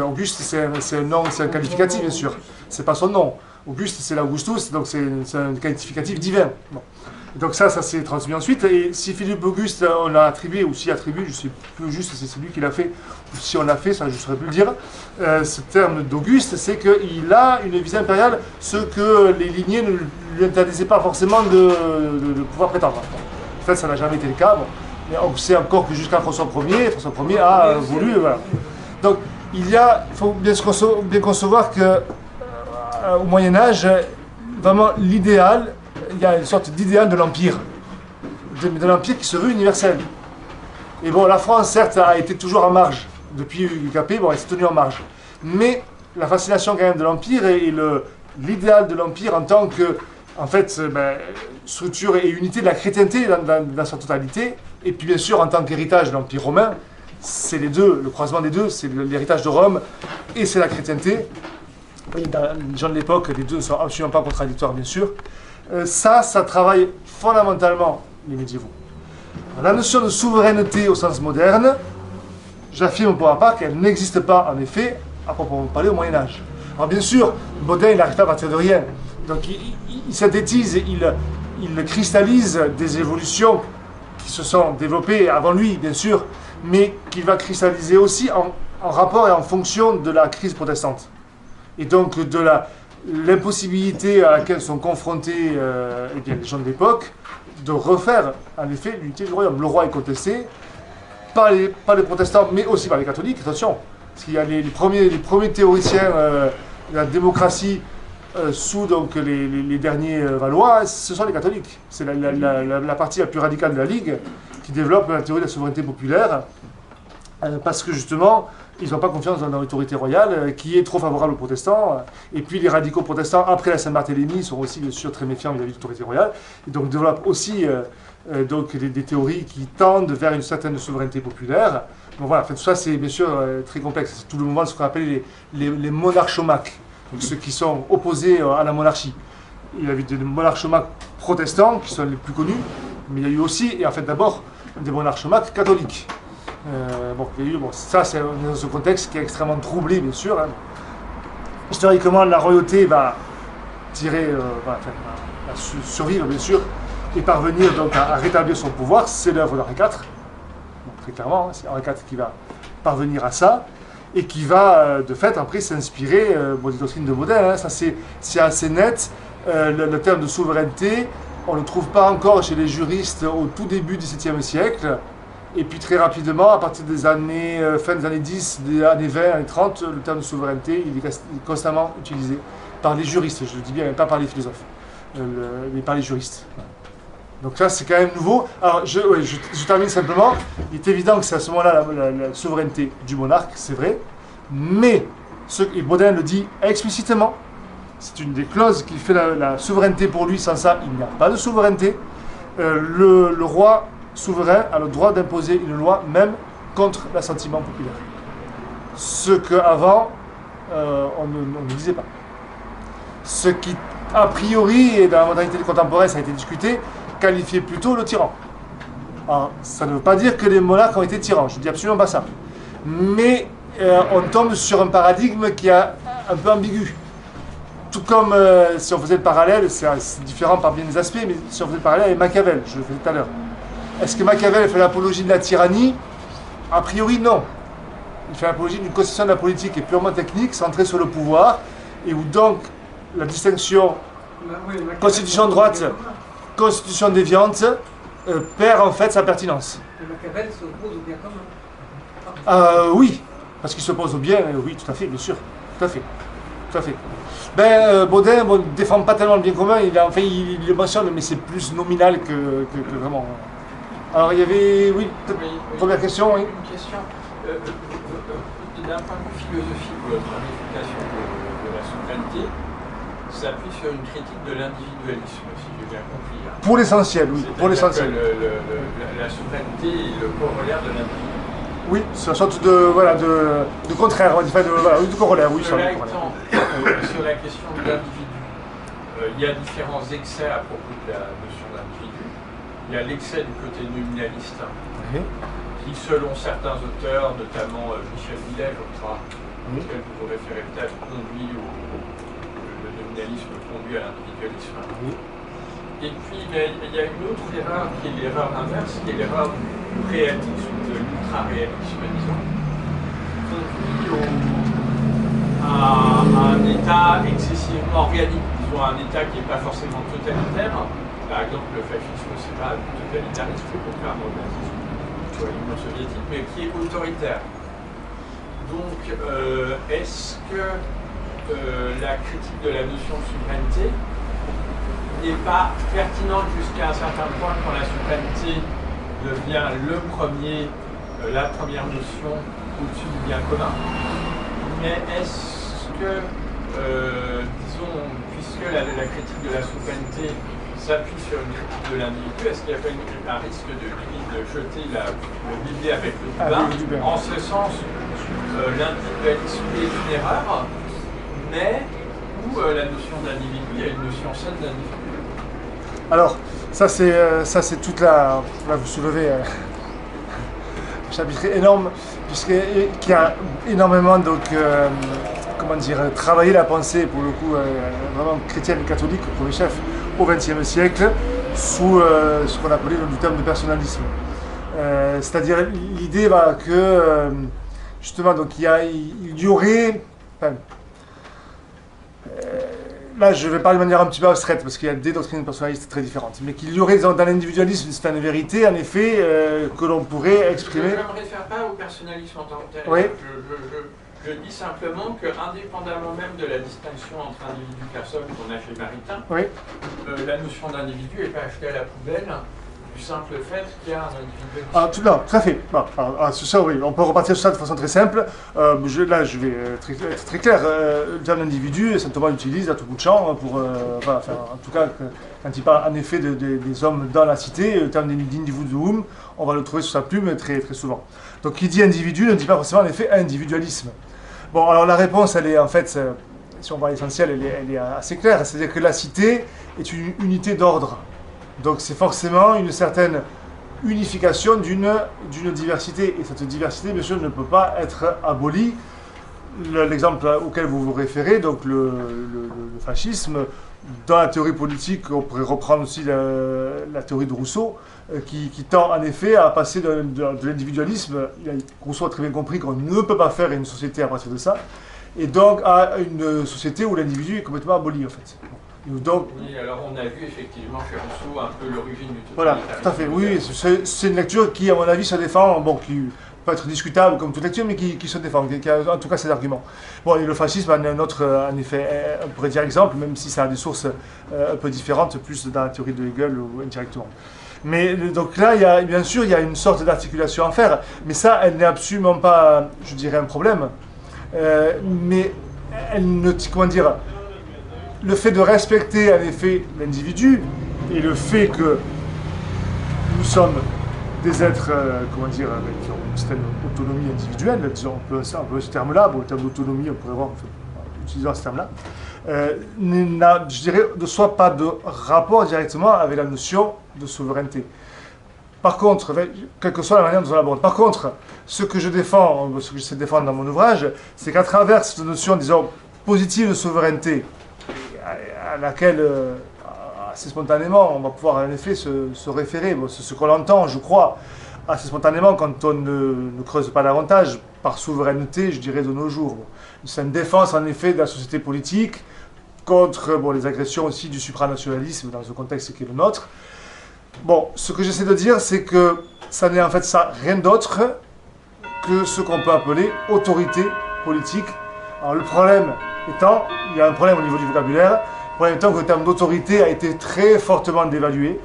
Auguste, c'est un nom, c'est un qualificatif, bien sûr. C'est pas son nom. Auguste, c'est l'Augustus, donc c'est un qualificatif divin. Bon. Donc ça s'est transmis ensuite. Et si Philippe Auguste, on l'a attribué, ou s'y attribué, je sais plus juste si c'est lui qui l'a fait, ou si on l'a fait, ça je ne saurais plus le dire. Ce terme d'Auguste, c'est qu'il a une visée impériale, ce que les lignées ne lui interdisaient pas forcément de pouvoir prétendre. En fait, ça n'a jamais été le cas. Bon. Mais on sait encore que jusqu'à François Ier a voulu. Voilà. Donc, il faut bien concevoir que au Moyen-Âge, vraiment l'idéal, il y a une sorte d'idéal de l'Empire. De l'Empire qui se veut universel. Et bon, la France, certes, a été toujours en marge. Depuis Capet, bon, elle s'est tenue en marge. Mais la fascination quand même de l'Empire et l'idéal de l'Empire en tant que, en fait, structure et unité de la chrétienté dans sa totalité, et puis bien sûr en tant qu'héritage de l'Empire romain, c'est les deux, le croisement des deux, c'est l'héritage de Rome et c'est la chrétienté. Dans les gens de l'époque, les deux ne sont absolument pas contradictoires, bien sûr. Ça travaille fondamentalement les médiévaux. La notion de souveraineté au sens moderne, j'affirme pour ma part qu'elle n'existe pas en effet à proprement parler au Moyen-Âge. Alors bien sûr, Baudin il n'arrive pas à partir de rien. Donc il synthétise, il cristallise des évolutions qui se sont développées avant lui, bien sûr, mais qu'il va cristalliser aussi en rapport et en fonction de la crise protestante. Et donc de l'impossibilité à laquelle sont confrontés les gens de l'époque de refaire en effet l'unité du royaume. Le roi est contesté par les protestants, mais aussi par les catholiques, attention. Parce qu'il y a les premiers théoriciens de la démocratie sous donc, les derniers Valois, ce sont les catholiques. C'est la partie la plus radicale de la Ligue qui développe la théorie de la souveraineté populaire, parce que justement, ils n'ont pas confiance dans l'autorité royale, qui est trop favorable aux protestants. Et puis les radicaux protestants, après la Saint-Barthélemy, sont aussi bien sûr très méfiants vis-à-vis de l'autorité royale, et donc développent aussi donc des théories qui tendent vers une certaine souveraineté populaire. Donc voilà, en fait, tout ça c'est bien sûr très complexe. C'est tout le moment ce qu'on appelle les monarchomaques, donc ceux qui sont opposés à la monarchie. Il y a eu des monarchomaques protestants qui sont les plus connus, mais il y a eu aussi, et en fait d'abord, des monarchomaques catholiques. Ça c'est dans ce contexte qui est extrêmement troublé, bien sûr. Hein. Historiquement, la royauté va survivre, bien sûr, et parvenir donc à rétablir son pouvoir. C'est l'œuvre d'Henri IV. Donc, très clairement, c'est Henri IV qui va parvenir à ça, et qui va, de fait, après s'inspirer des doctrines de Baudin. Hein. Ça, c'est assez net. Le terme de souveraineté, on ne le trouve pas encore chez les juristes au tout début du XVIIe siècle. Et puis très rapidement, à partir des années, fin des années 10, des années 20, années 30, le terme de souveraineté il est constamment utilisé par les juristes, je le dis bien, pas par les philosophes, mais par les juristes. Donc ça, c'est quand même nouveau. Alors, je termine simplement. Il est évident que c'est à ce moment-là la souveraineté du monarque, c'est vrai, mais, et Baudin le dit explicitement, c'est une des clauses qui fait la souveraineté pour lui. Sans ça, il n'y a pas de souveraineté. Le roi souverain a le droit d'imposer une loi même contre l'assentiment populaire. Ce qu'avant, on ne disait pas. Ce qui, a priori, et dans la modernité contemporaine, ça a été discuté, qualifiait plutôt le tyran. Alors, ça ne veut pas dire que les monarques ont été tyrans, je ne dis absolument pas ça. Mais on tombe sur un paradigme qui est un peu ambigu. Tout comme si on faisait le parallèle, c'est différent par bien des aspects, mais si on faisait le parallèle avec Machiavel, je le faisais tout à l'heure. Est-ce que Machiavel fait l'apologie de la tyrannie? A priori, non. Il fait l'apologie d'une conception de la politique qui est purement technique, centrée sur le pouvoir, et où donc la distinction Oui, constitution de droite, constitution déviante perd en fait sa pertinence. Le Machiavel s'oppose au bien commun. Oui, parce qu'il s'oppose au bien, oui, tout à fait, bien sûr. Tout à fait. Tout à fait. Ben, Baudin ne défend pas tellement le bien commun, il le mentionne, mais c'est plus nominal que vraiment. Alors il y avait, oui, première question, oui. Une question. D'un point de vue philosophique, votre réfutation de la souveraineté s'appuie sur une critique de l'individualisme, si j'ai bien compris. Hein. Pour l'essentiel, oui, pour l'essentiel. La souveraineté est le corollaire de l'individu. Oui, c'est une sorte de contraire, on va dire, de corollaire, oui. Cela étant, sur la question de l'individu, il y a différents excès à propos de la notion d'individu. Il y a l'excès du côté nominaliste, qui, selon certains auteurs, notamment Michel Millet, je crois, auquel vous vous référez peut-être, conduit le nominalisme conduit à l'individualisme. Et puis, il y a une autre erreur qui est l'erreur inverse, qui est l'erreur du réalisme, de l'ultra-réalisme, disons, conduit à un état excessivement organique, disons un état qui n'est pas forcément totalitaire. Par exemple, le fascisme, c'est pas du totalitarisme, contrairement au nazisme ou à l'Union soviétique, mais qui est autoritaire. Donc, est-ce que la critique de la notion de souveraineté n'est pas pertinente jusqu'à un certain point quand la souveraineté devient la première notion au-dessus du bien commun? Mais est-ce que, disons, puisque la critique de la souveraineté s'appuie sur une critique de l'individu, est-ce qu'il n'y a pas un risque de jeter le bébé avec le bain? En ce sens, l'individualisme est une erreur, mais où la notion d'individu, il y a une notion saine d'individu. Alors, ça c'est toute la... Là, vous soulevez un chapitre énorme, qui a énormément, donc, comment dire, travaillé la pensée, pour le coup, vraiment chrétienne et catholique, au premier chef, au XXe siècle, sous ce qu'on appelait le terme de personnalisme. C'est-à-dire l'idée que, justement, donc, il y aurait... Enfin, là, je vais parler de manière un petit peu abstraite, parce qu'il y a des doctrines personnalistes très différentes, mais qu'il y aurait dans l'individualisme une certaine vérité, en effet, que l'on pourrait exprimer. Je ne me réfère pas au personnalisme en tant que tel. Oui. Je dis simplement qu'indépendamment même de la distinction entre individu et personne qu'on a chez Maritain, oui. La notion d'individu n'est pas achetée à la poubelle du simple fait qu'il y a un individu. Non, tout à fait. Sur ça, oui, on peut repartir sur ça de façon très simple. Là, je vais être très clair. Le terme d'individu, saint Thomas l'utilise à tout bout de champ pour, en tout cas, quand il parle en effet des hommes dans la cité, le terme d'individuum, on va le trouver sur sa plume très, très souvent. Donc, qui dit individu ne dit pas forcément en effet individualisme. Bon, alors la réponse, elle est en fait, si on va à l'essentiel, elle est assez claire. C'est-à-dire que la cité est une unité d'ordre. Donc c'est forcément une certaine unification d'une diversité. Et cette diversité, bien sûr, ne peut pas être abolie. L'exemple auquel vous vous référez, donc le fascisme, dans la théorie politique, on pourrait reprendre aussi la théorie de Rousseau, qui tend en effet à passer de l'individualisme. Rousseau a très bien compris qu'on ne peut pas faire une société à partir de ça, et donc à une société où l'individu est complètement aboli en fait. Donc, oui, alors on a vu effectivement chez Rousseau un peu l'origine du totalitarisme. Voilà, tout à fait, oui, c'est une lecture qui, à mon avis, se défend, bon, qui peut être discutable comme toute lecture, mais qui se défend, qui a en tout cas ses arguments. Bon, et le fascisme en est un autre, en effet, on pourrait dire exemple, même si ça a des sources un peu différentes, plus dans la théorie de Hegel ou indirectement. Mais donc là, bien sûr, il y a une sorte d'articulation à faire, mais ça, elle n'est absolument pas, je dirais, un problème. Mais elle ne, comment dire, le fait de respecter en effet l'individu et le fait que nous sommes des êtres, comment dire, avec une certaine autonomie individuelle, disons, on peut ce terme-là, bon, le terme d'autonomie, on pourrait voir, utilisant ce terme-là, je dirais, ne soit pas de rapport directement avec la notion de souveraineté. Par contre, quelle que soit la manière dont on l'aborde, par contre, ce que je défends, ce que j'essaie de défendre dans mon ouvrage, c'est qu'à travers cette notion, disons, positive de souveraineté, à laquelle, assez spontanément, on va pouvoir en effet se référer. Bon, c'est ce qu'on entend, je crois, assez spontanément quand on ne creuse pas davantage, par souveraineté, je dirais, de nos jours. Bon, c'est une défense, en effet, de la société politique contre les agressions aussi du supranationalisme dans ce contexte qui est le nôtre. Bon, ce que j'essaie de dire, c'est que ça n'est en fait ça rien d'autre que ce qu'on peut appeler autorité politique. Alors le problème étant, il y a un problème au niveau du vocabulaire, le problème étant que le terme d'autorité a été très fortement dévalué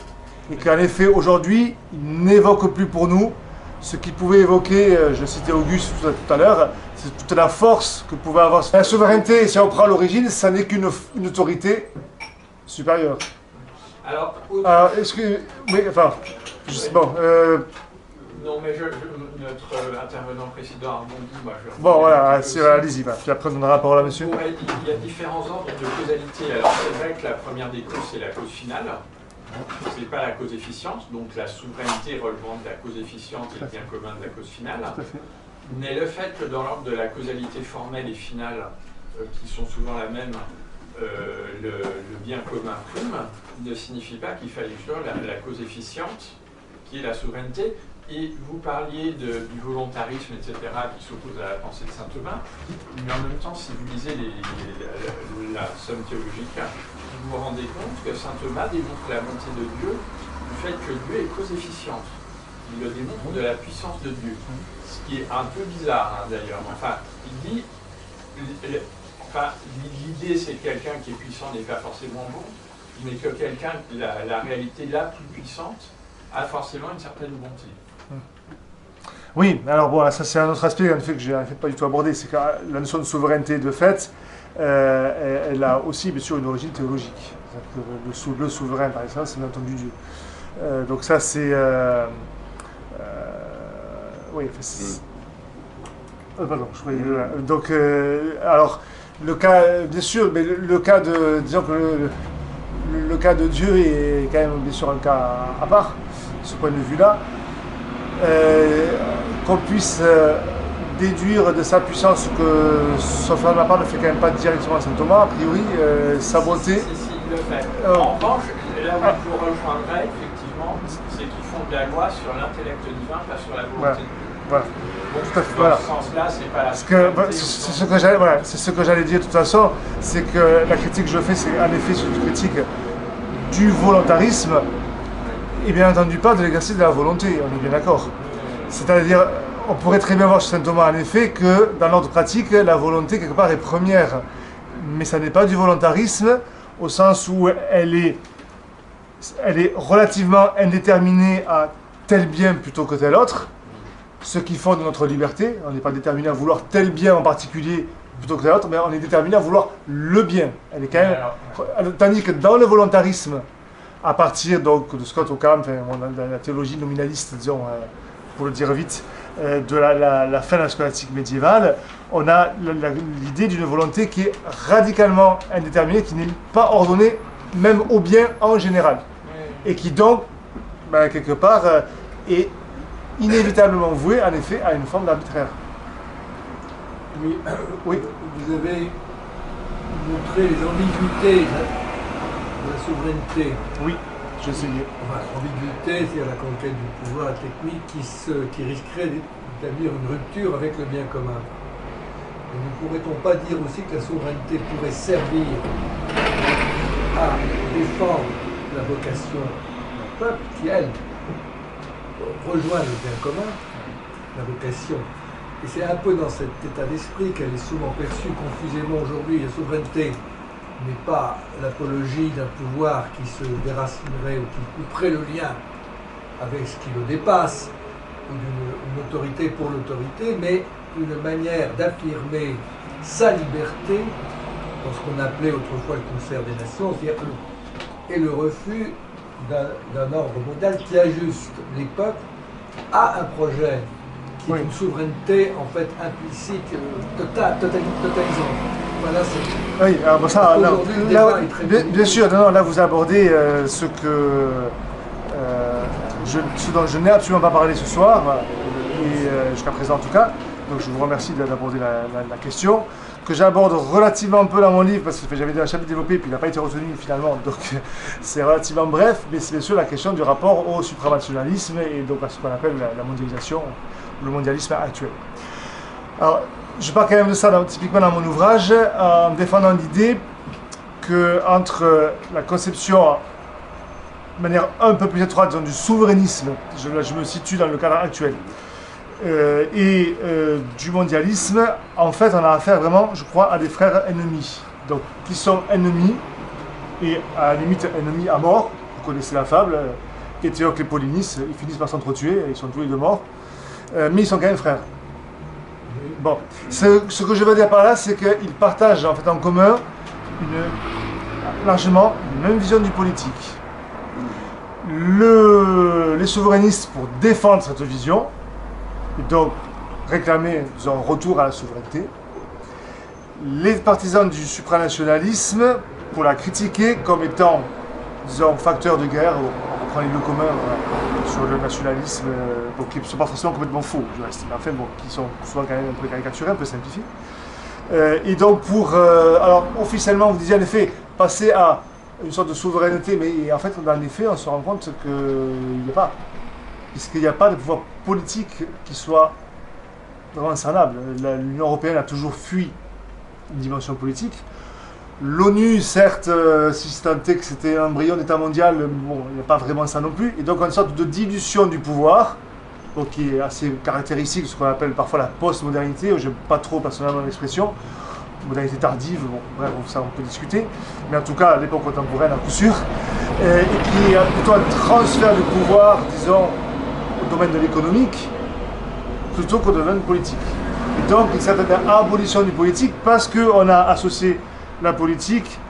et qu'en effet aujourd'hui, il n'évoque plus pour nous ce qu'il pouvait évoquer, je citais Auguste tout à l'heure, c'est toute la force que pouvait avoir la souveraineté. Si on prend l'origine, ça n'est qu'une autorité supérieure. Alors, est-ce que... Oui, enfin... Bon, non, mais notre intervenant précédent a rebondi, moi je... Bon, voilà, allez-y, puis après on donnera la parole à monsieur. Il y a différents ordres de causalité. Alors c'est vrai que la première des causes, c'est la cause finale. Ce n'est pas la cause efficiente, donc la souveraineté relevant de la cause efficiente et le bien commun de la cause finale. Mais le fait que dans l'ordre de la causalité formelle et finale, qui sont souvent la même, le bien commun prime, ne signifie pas qu'il fallait exclure la cause efficiente, qui est la souveraineté. Et vous parliez du volontarisme, etc., qui s'oppose à la pensée de saint Thomas, mais en même temps, si vous lisez la somme théologique, vous vous rendez compte que saint Thomas démontre la bonté de Dieu du fait que Dieu est cause efficiente. Il le démontre de la puissance de Dieu. Ce qui est un peu bizarre, hein, d'ailleurs. Enfin, il dit... l'idée, c'est que quelqu'un qui est puissant n'est pas forcément bon, mais que quelqu'un, la réalité la plus puissante, a forcément une certaine bonté. Oui, alors bon, ça c'est un autre aspect en fait, que je n'ai pas du tout abordé, c'est que la notion de souveraineté de fait, elle a aussi bien sûr une origine théologique. Le souverain, par exemple, c'est bien entendu Dieu. Donc ça c'est... oui, pardon, je croyais... donc, alors, le cas, bien sûr, mais le cas de... Disons que le cas de Dieu est quand même bien sûr un cas à part, de ce point de vue-là. Qu'on puisse déduire de sa puissance que son frère de ma part ne fait quand même pas directement à saint Thomas, a priori, sa bonté. Si, il le fait. En revanche, là où je vous rejoindrai, effectivement, c'est qu'ils font de la loi sur l'intellect divin, pas sur la volonté de Dieu. Voilà. Donc, tout à fait, dans voilà. ce sens-là, c'est pas la... C'est ce que j'allais dire de toute façon, c'est que la critique que je fais, c'est en effet une critique du volontarisme, et bien entendu pas de l'exercice de la volonté, on est bien d'accord. C'est-à-dire, on pourrait très bien voir chez saint Thomas en effet que dans l'ordre pratique, la volonté quelque part est première. Mais ça n'est pas du volontarisme au sens où elle est relativement indéterminée à tel bien plutôt que tel autre, ce qui fonde notre liberté. On n'est pas déterminé à vouloir tel bien en particulier plutôt que tel autre, mais on est déterminé à vouloir le bien. Elle est quand même... Tandis que dans le volontarisme, à partir donc de Scott Occam, enfin, la théologie nominaliste, disons, pour le dire vite, de la fin de la scolastique médiévale, on a l'idée d'une volonté qui est radicalement indéterminée, qui n'est pas ordonnée même au bien en général, et qui donc, quelque part, est inévitablement vouée en effet à une forme d'arbitraire. Oui. Oui. Vous avez montré les ambiguïtés de la souveraineté. Oui, j'ai essayé. Enfin, ambiguïté, c'est-à-dire la conquête du pouvoir technique qui risquerait d'établir une rupture avec le bien commun. Et ne pourrait-on pas dire aussi que la souveraineté pourrait servir à défendre la vocation d'un peuple qui, elle, rejoint le bien commun, la vocation. Et c'est un peu dans cet état d'esprit qu'elle est souvent perçue confusément aujourd'hui. La souveraineté n'est pas l'apologie d'un pouvoir qui se déracinerait ou qui couperait le lien avec ce qui le dépasse, ou d'une autorité pour l'autorité, mais une manière d'affirmer sa liberté dans ce qu'on appelait autrefois le concert des nations, et le refus d'un ordre mondial qui ajuste les peuples à un projet qui est une souveraineté en fait implicite, totalisante. Voilà, c'est... Oui, alors ça, bien sûr, là vous abordez ce dont je n'ai absolument pas parlé ce soir, et jusqu'à présent en tout cas, donc je vous remercie d'aborder la question, que j'aborde relativement peu dans mon livre, parce que j'avais un chapitre développé, puis il n'a pas été retenu finalement, donc c'est relativement bref, mais c'est bien sûr la question du rapport au supranationalisme, et donc à ce qu'on appelle la mondialisation, le mondialisme actuel. Alors, je parle quand même de ça typiquement dans mon ouvrage, en défendant l'idée qu'entre la conception de manière un peu plus étroite disons, du souverainisme, je me situe dans le cadre actuel, et du mondialisme, en fait on a affaire vraiment, je crois, à des frères ennemis, donc qui sont ennemis, et à la limite ennemis à mort. Vous connaissez la fable, Éthéocle et Polynice, ils finissent par s'entretuer, ils sont tous les deux morts, mais ils sont quand même frères. Bon, ce que je veux dire par là, c'est qu'ils partagent en fait en commun largement une même vision du politique. Les souverainistes, pour défendre cette vision, et donc réclamer un retour à la souveraineté, les partisans du supranationalisme, pour la critiquer comme étant, disons, facteur de guerre, on prend les lieux communs sur le nationalisme, donc qui ne sont pas forcément complètement faux, je reste, mais enfin bon, qui sont souvent quand même un peu caricaturés, un peu simplifiés. Et donc alors officiellement vous disiez en effet, passer à une sorte de souveraineté, mais en fait dans les faits on se rend compte qu'il n'y a pas, puisqu'il n'y a pas de pouvoir politique qui soit vraiment incernable. L'Union européenne a toujours fui une dimension politique. L'ONU, certes, si tant est que c'était un embryon d'État mondial, bon, il n'y a pas vraiment ça non plus. Et donc, une sorte de dilution du pouvoir, donc qui est assez caractéristique de ce qu'on appelle parfois la post-modernité. Je n'aime pas trop personnellement l'expression, modernité tardive, bon, bref, ça on peut discuter. Mais en tout cas, à l'époque contemporaine, à coup sûr. Et qui est plutôt un transfert du pouvoir, disons, au domaine de l'économique, plutôt qu'au domaine politique. Et donc, une certaine abolition du politique, parce qu'on a associé la politique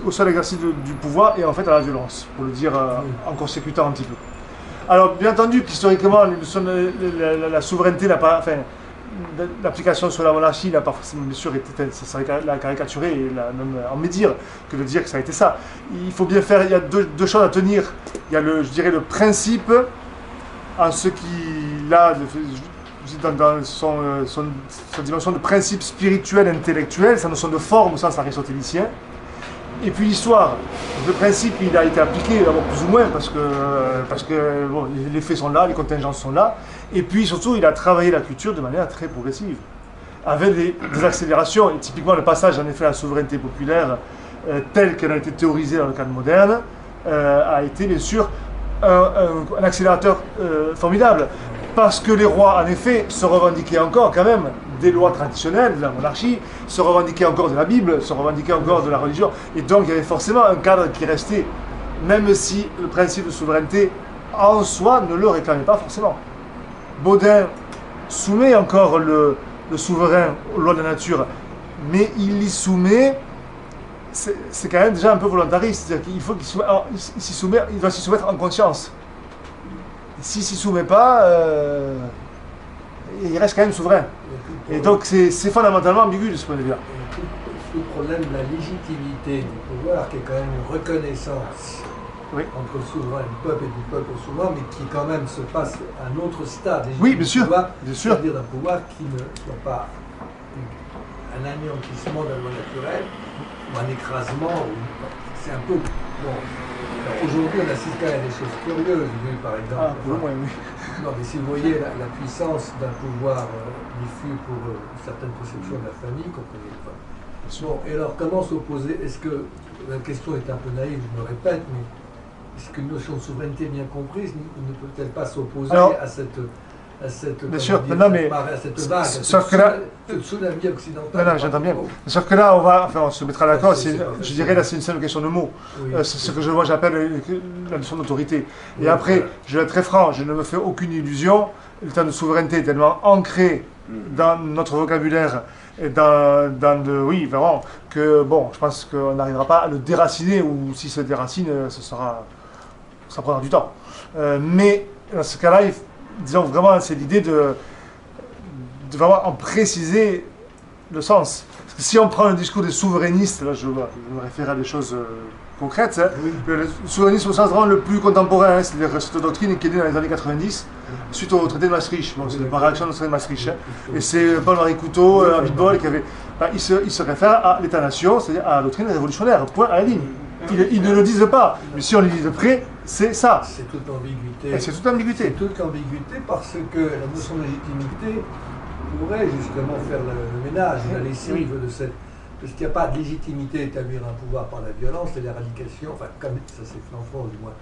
au seul exercice du pouvoir et en fait à la violence, pour le dire en consécutant un petit peu. Alors bien entendu qu'historiquement la souveraineté n'a pas, enfin l'application sur la monarchie n'a pas forcément, bien sûr, ça serait la caricaturer et même en médire que de dire que ça a été ça. Il faut bien faire, il y a deux choses à tenir. Il y a je dirais le principe en ce qui là dans sa dimension de principe spirituel, intellectuel, sa notion de forme au sens aristotélicien, et puis l'histoire. Le principe, il a été appliqué d'abord plus ou moins, parce que bon, les faits sont là, les contingences sont là, et puis surtout, il a travaillé la culture de manière très progressive, avec des accélérations, et typiquement le passage en effet à la souveraineté populaire, telle qu'elle a été théorisée dans le cadre moderne, a été bien sûr un accélérateur formidable. Parce que les rois, en effet, se revendiquaient encore quand même des lois traditionnelles de la monarchie, se revendiquaient encore de la Bible, se revendiquaient encore de la religion. Et donc il y avait forcément un cadre qui restait, même si le principe de souveraineté en soi ne le réclamait pas forcément. Baudin soumet encore le souverain aux lois de la nature, mais il y soumet, c'est quand même déjà un peu volontariste, c'est-à-dire qu'il faut il doit s'y soumettre en conscience. S'il ne s'y soumet pas, il reste quand même souverain. Et donc c'est fondamentalement ambigu de ce point de vue-là. Tout le problème de la légitimité du pouvoir, qui est quand même une reconnaissance entre le souverain du peuple et du peuple au souverain, mais qui quand même se passe à un autre stade. Oui, bien sûr. C'est-à-dire d'un pouvoir qui ne soit pas un anéantissement de la loi naturelle, ou un écrasement. C'est un peu... Bon. Aujourd'hui, on assiste quand même à des choses curieuses, par exemple. Non, mais si vous voyez la puissance d'un pouvoir diffus pour une certaine conception de la famille, comprenez pas. Bon, et alors, comment s'opposer? Est-ce que, la question est un peu naïve, je me répète, mais est-ce qu'une notion de souveraineté bien comprise ne peut-elle pas s'opposer à cette bien sûr, non, mais à cette vague, sauf que là, tsunami occidental? Non, j'entends bien. Sauf que là, on se mettra d'accord. Je dirais là, c'est une simple question de mots. Oui, c'est ce que j'appelle la notion d'autorité. Et après, je vais être très franc, je ne me fais aucune illusion. Le terme de souveraineté est tellement ancré dans notre vocabulaire et oui, vraiment, que bon, je pense qu'on n'arrivera pas à le déraciner, ou si se déracine, ça prendra du temps. Mais dans ce cas-là, disons vraiment, c'est l'idée de vraiment en préciser le sens. Parce que si on prend le discours des souverainistes, là je me réfère à des choses concrètes, hein, le souverainisme au sens vraiment le plus contemporain, hein, c'est-à-dire cette doctrine qui est née dans les années 90, suite au traité de Maastricht. Bon, c'est par réaction au traité de Maastricht. Hein. Et c'est Paul-Marie Couteau, Abitbol, qui avait. Il se réfère à l'État-nation, c'est-à-dire à la doctrine révolutionnaire, point à la ligne. Ils ne le disent pas, mais si on les dit de près, c'est ça. C'est toute l'ambiguïté. C'est toute l'ambiguïté. C'est toute l'ambiguïté parce que la notion de légitimité pourrait justement faire le ménage, la lessive Parce qu'il n'y a pas de légitimité à établir un pouvoir par la violence et l'éradication, enfin comme ça s'est fait en France du moins.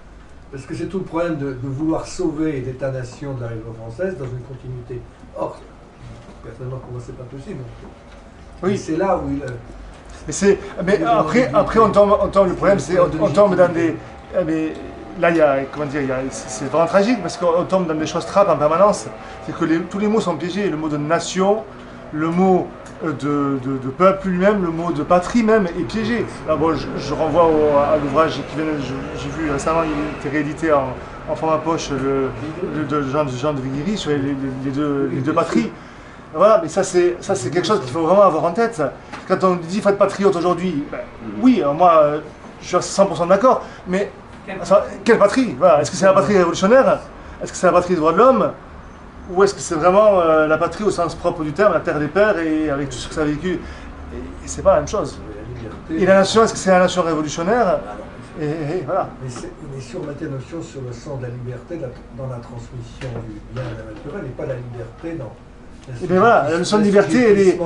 Parce que c'est tout le problème de vouloir sauver l'État-nation de la Révolution française dans une continuité. Or, personnellement, pour moi, c'est pas possible. Oui. Et c'est là où il... Mais après on tombe, le problème, c'est on tombe dans des... Mais là, il y a, comment dire, c'est vraiment tragique, parce qu'on tombe dans des choses trappes en permanence. C'est que tous les mots sont piégés. Le mot de nation, le mot de peuple lui-même, le mot de patrie même est piégé. Là, bon, je renvoie à l'ouvrage qui vient, j'ai vu récemment, il a été réédité en format poche, de Jean de Viguiry sur les deux patries. Voilà, mais ça c'est quelque chose qu'il faut vraiment avoir en tête. Quand on dit faut être patriote aujourd'hui, ben, oui, moi je suis à 100% d'accord, mais quelle patrie, voilà. Est-ce que c'est la patrie révolutionnaire? Est-ce que c'est la patrie des droits de l'homme? Ou est-ce que c'est vraiment la patrie au sens propre du terme, la terre des pères, et avec tout ce que ça a vécu? Et c'est pas la même chose. Et la nation, est-ce que c'est la nation révolutionnaire? Et voilà. Mais si on mettait notion sur le sens de la liberté dans la transmission du bien naturel, et pas la liberté dans... Et bien voilà, la notion de liberté,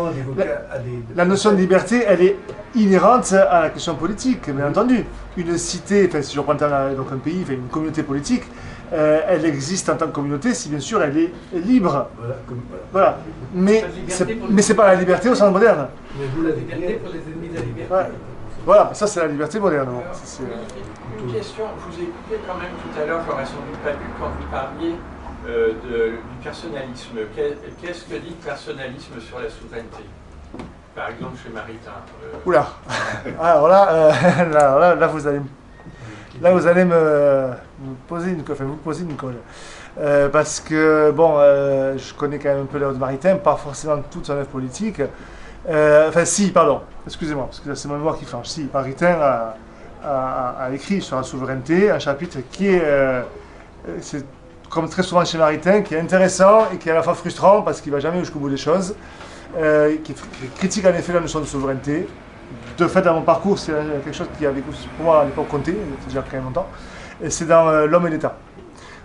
la notion de liberté, elle est inhérente à la question politique, bien entendu. Une cité, enfin, si je reprends donc un pays, enfin, une communauté politique, elle existe en tant que communauté si bien sûr elle est libre. Voilà. Mais c'est pas la liberté au sens moderne. Mais vous l'avez Liberté pour les ennemis de la liberté. Ouais. Voilà, ça c'est la liberté moderne. Une question, je vous ai écouté quand même tout à l'heure, j'aurais sans doute pas vu quand vous parliez du personnalisme. Qu'est-ce que dit le personnalisme sur la souveraineté? Par exemple chez Maritain. Oula. Alors là, vous allez me poser une colle. Parce que, bon, je connais quand même un peu Léon de Maritain, pas forcément toute son œuvre politique. Enfin, si, pardon, excusez-moi, parce que c'est ma mémoire qui flanche. Si, Maritain a écrit sur la souveraineté un chapitre qui est, comme très souvent chez Maritain, qui est intéressant et qui est à la fois frustrant parce qu'il ne va jamais jusqu'au bout des choses, qui critique en effet la notion de souveraineté. De fait, dans mon parcours, c'est quelque chose qui avait pour moi à l'époque compté, c'est déjà quand même longtemps, et c'est dans L'homme et l'État,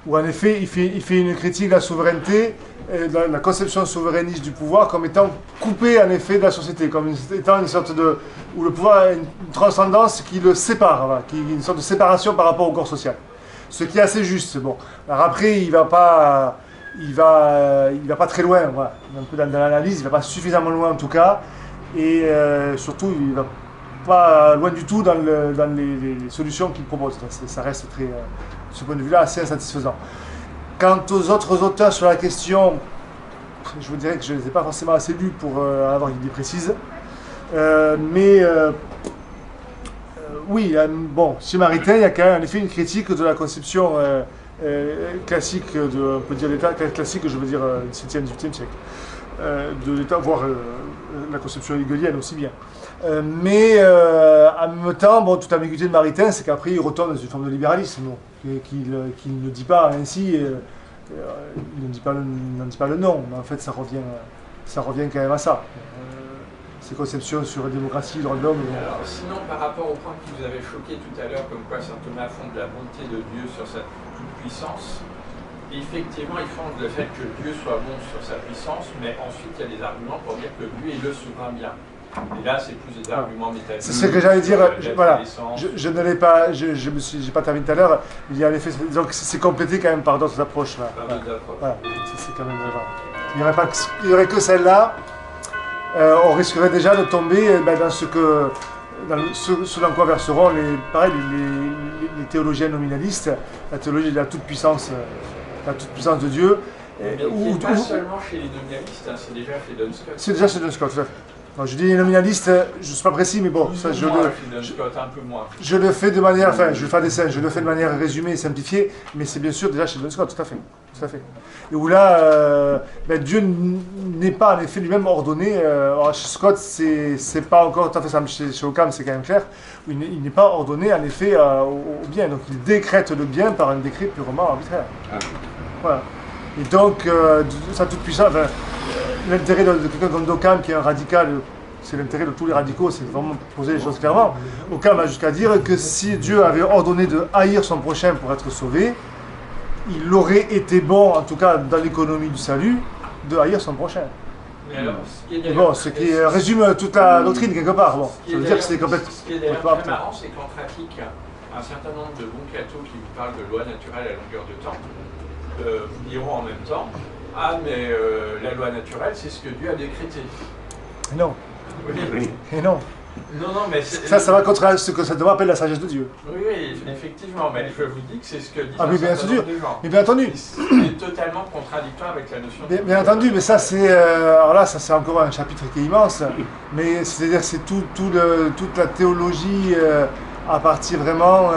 où en effet il fait une critique de la souveraineté, la conception souverainiste du pouvoir comme étant coupé en effet de la société, comme étant une sorte de... où le pouvoir a une transcendance qui le sépare, voilà, qui une sorte de séparation par rapport au corps social. Ce qui est assez juste. Bon. Alors après, il va pas très loin, voilà. Un peu dans l'analyse, il va pas suffisamment loin en tout cas, et surtout il va pas loin du tout dans les solutions qu'il propose. Ça reste très, de ce point de vue-là, assez insatisfaisant. Quant aux autres auteurs sur la question, je vous dirais que je ne les ai pas forcément assez lus pour avoir une idée précise, oui, bon, chez Maritain, il y a quand même en effet une critique de la conception classique, on peut dire l'État classique, je veux dire 17e, 18e siècle, de l'État, voire la conception hegelienne aussi bien. Mais en même temps, bon, toute l'ambiguïté de Maritain, c'est qu'après il retourne dans une forme de libéralisme, qu'il ne dit pas ainsi, il n'en dit pas le nom, mais en fait ça revient quand même à ça. Ces conceptions sur la démocratie, le droit de l'homme. Alors, sinon, par rapport au point qui vous avait choqué tout à l'heure, comme quoi saint Thomas fonde la bonté de Dieu sur sa toute-puissance, effectivement, il fonde le fait que Dieu soit bon sur sa puissance, mais ensuite, il y a des arguments pour dire que lui est le souverain bien. Et là, c'est plus des arguments métaphysiques. C'est ce que j'allais dire, voilà, je ne l'ai pas, j'ai pas terminé tout à l'heure, il y a en effet, donc c'est complété quand même par d'autres approches. Là. Voilà, c'est quand même il n'y aurait que celle-là. On risquerait déjà de tomber dans ce dans quoi verseront les théologiens nominalistes, la théologie de la toute-puissance de Dieu. Mais pas seulement chez les nominalistes, c'est déjà chez Duns Scott. C'est déjà chez Duns Scott, tout à fait. Non, je dis nominaliste, je ne suis pas précis, mais bon, ça, je le fais de manière, enfin, je vais faire des scènes, je le fais de manière résumée et simplifiée, mais c'est bien sûr déjà chez Duns Scott, tout à fait. Et où là, Dieu n'est pas en effet lui-même ordonné. Alors chez Scott, c'est pas encore tout à fait ça, chez Occam, c'est quand même clair, où il n'est pas ordonné en effet au bien, donc il décrète le bien par un décret purement arbitraire. Voilà. Et donc, sa toute-puissance, l'intérêt de quelqu'un comme Occam, qui est un radical, c'est l'intérêt de tous les radicaux, c'est vraiment poser les choses clairement. Occam va jusqu'à dire que si Dieu avait ordonné de haïr son prochain pour être sauvé, il aurait été bon, en tout cas dans l'économie du salut, de haïr son prochain. Mais alors, ce qui est Bon, ce qui résume toute la doctrine quelque part. Bon, Ce qui ça est veut dire que c'est d'ailleurs- complètement. Ce qui est d'ailleurs très marrant, c'est qu'en pratique, un certain nombre de bons cathos qui vous parlent de loi naturelle à longueur de temps vous diront en même temps: ah, mais la loi naturelle, c'est ce que Dieu a décrété. Et non. Oui. Et non. Non, non, mais Ça va contre ce que ça devrait appeler la sagesse de Dieu. Oui, oui, effectivement, mais je vous dis que c'est ce que disent Ah, mais un bien certain sûr. nombre de gens. Mais bien entendu. C'est totalement contradictoire avec la notion de... Bien entendu, mais ça c'est alors là ça c'est encore un chapitre qui est immense, mais c'est-à-dire c'est toute la théologie à partir vraiment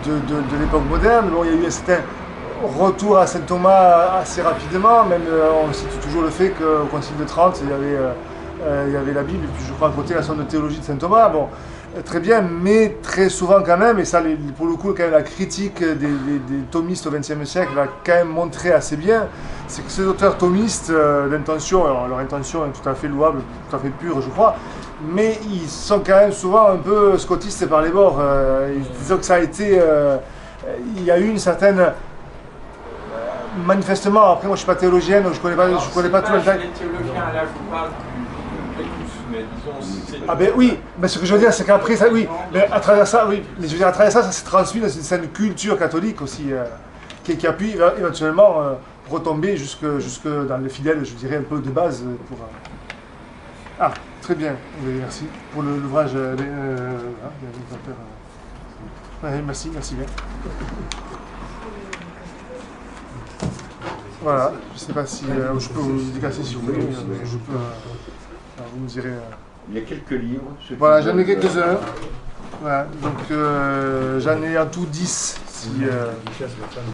de l'époque moderne. Bon, il y a eu un certain retour à saint Thomas assez rapidement, même on cite toujours le fait qu'au Concile de Trente il y avait la Bible et puis je crois à côté la sorte de théologie de saint Thomas. Bon, très bien, mais très souvent quand même, et ça pour le coup quand même la critique des thomistes au XXe siècle a quand même montré assez bien, c'est que ces auteurs thomistes, l'intention, alors leur intention est tout à fait louable, tout à fait pure je crois, mais ils sont quand même souvent un peu scotistes par les bords. Disons que ça a été, il y a eu une certaine... manifestement, après moi je suis pas théologienne, je connais pas tout le Les théologiens, là je vous parle du précus, mais disons... c'est- Ah ben oui, mais ce que je veux dire c'est qu'après ça, oui, mais à travers ça, oui, mais je veux dire à travers ça, ça s'est transmis dans une certaine culture catholique aussi, qui a pu éventuellement retomber jusque dans les fidèles, je dirais un peu de base pour... Ah, très bien, oui, merci pour l'ouvrage. Merci bien. Voilà, je ne sais pas si je peux vous dédicacer si vous voulez, je peux, alors vous me direz... Il y a quelques livres. Voilà, j'en ai quelques-uns. Voilà, donc j'en ai en tout 10. Si,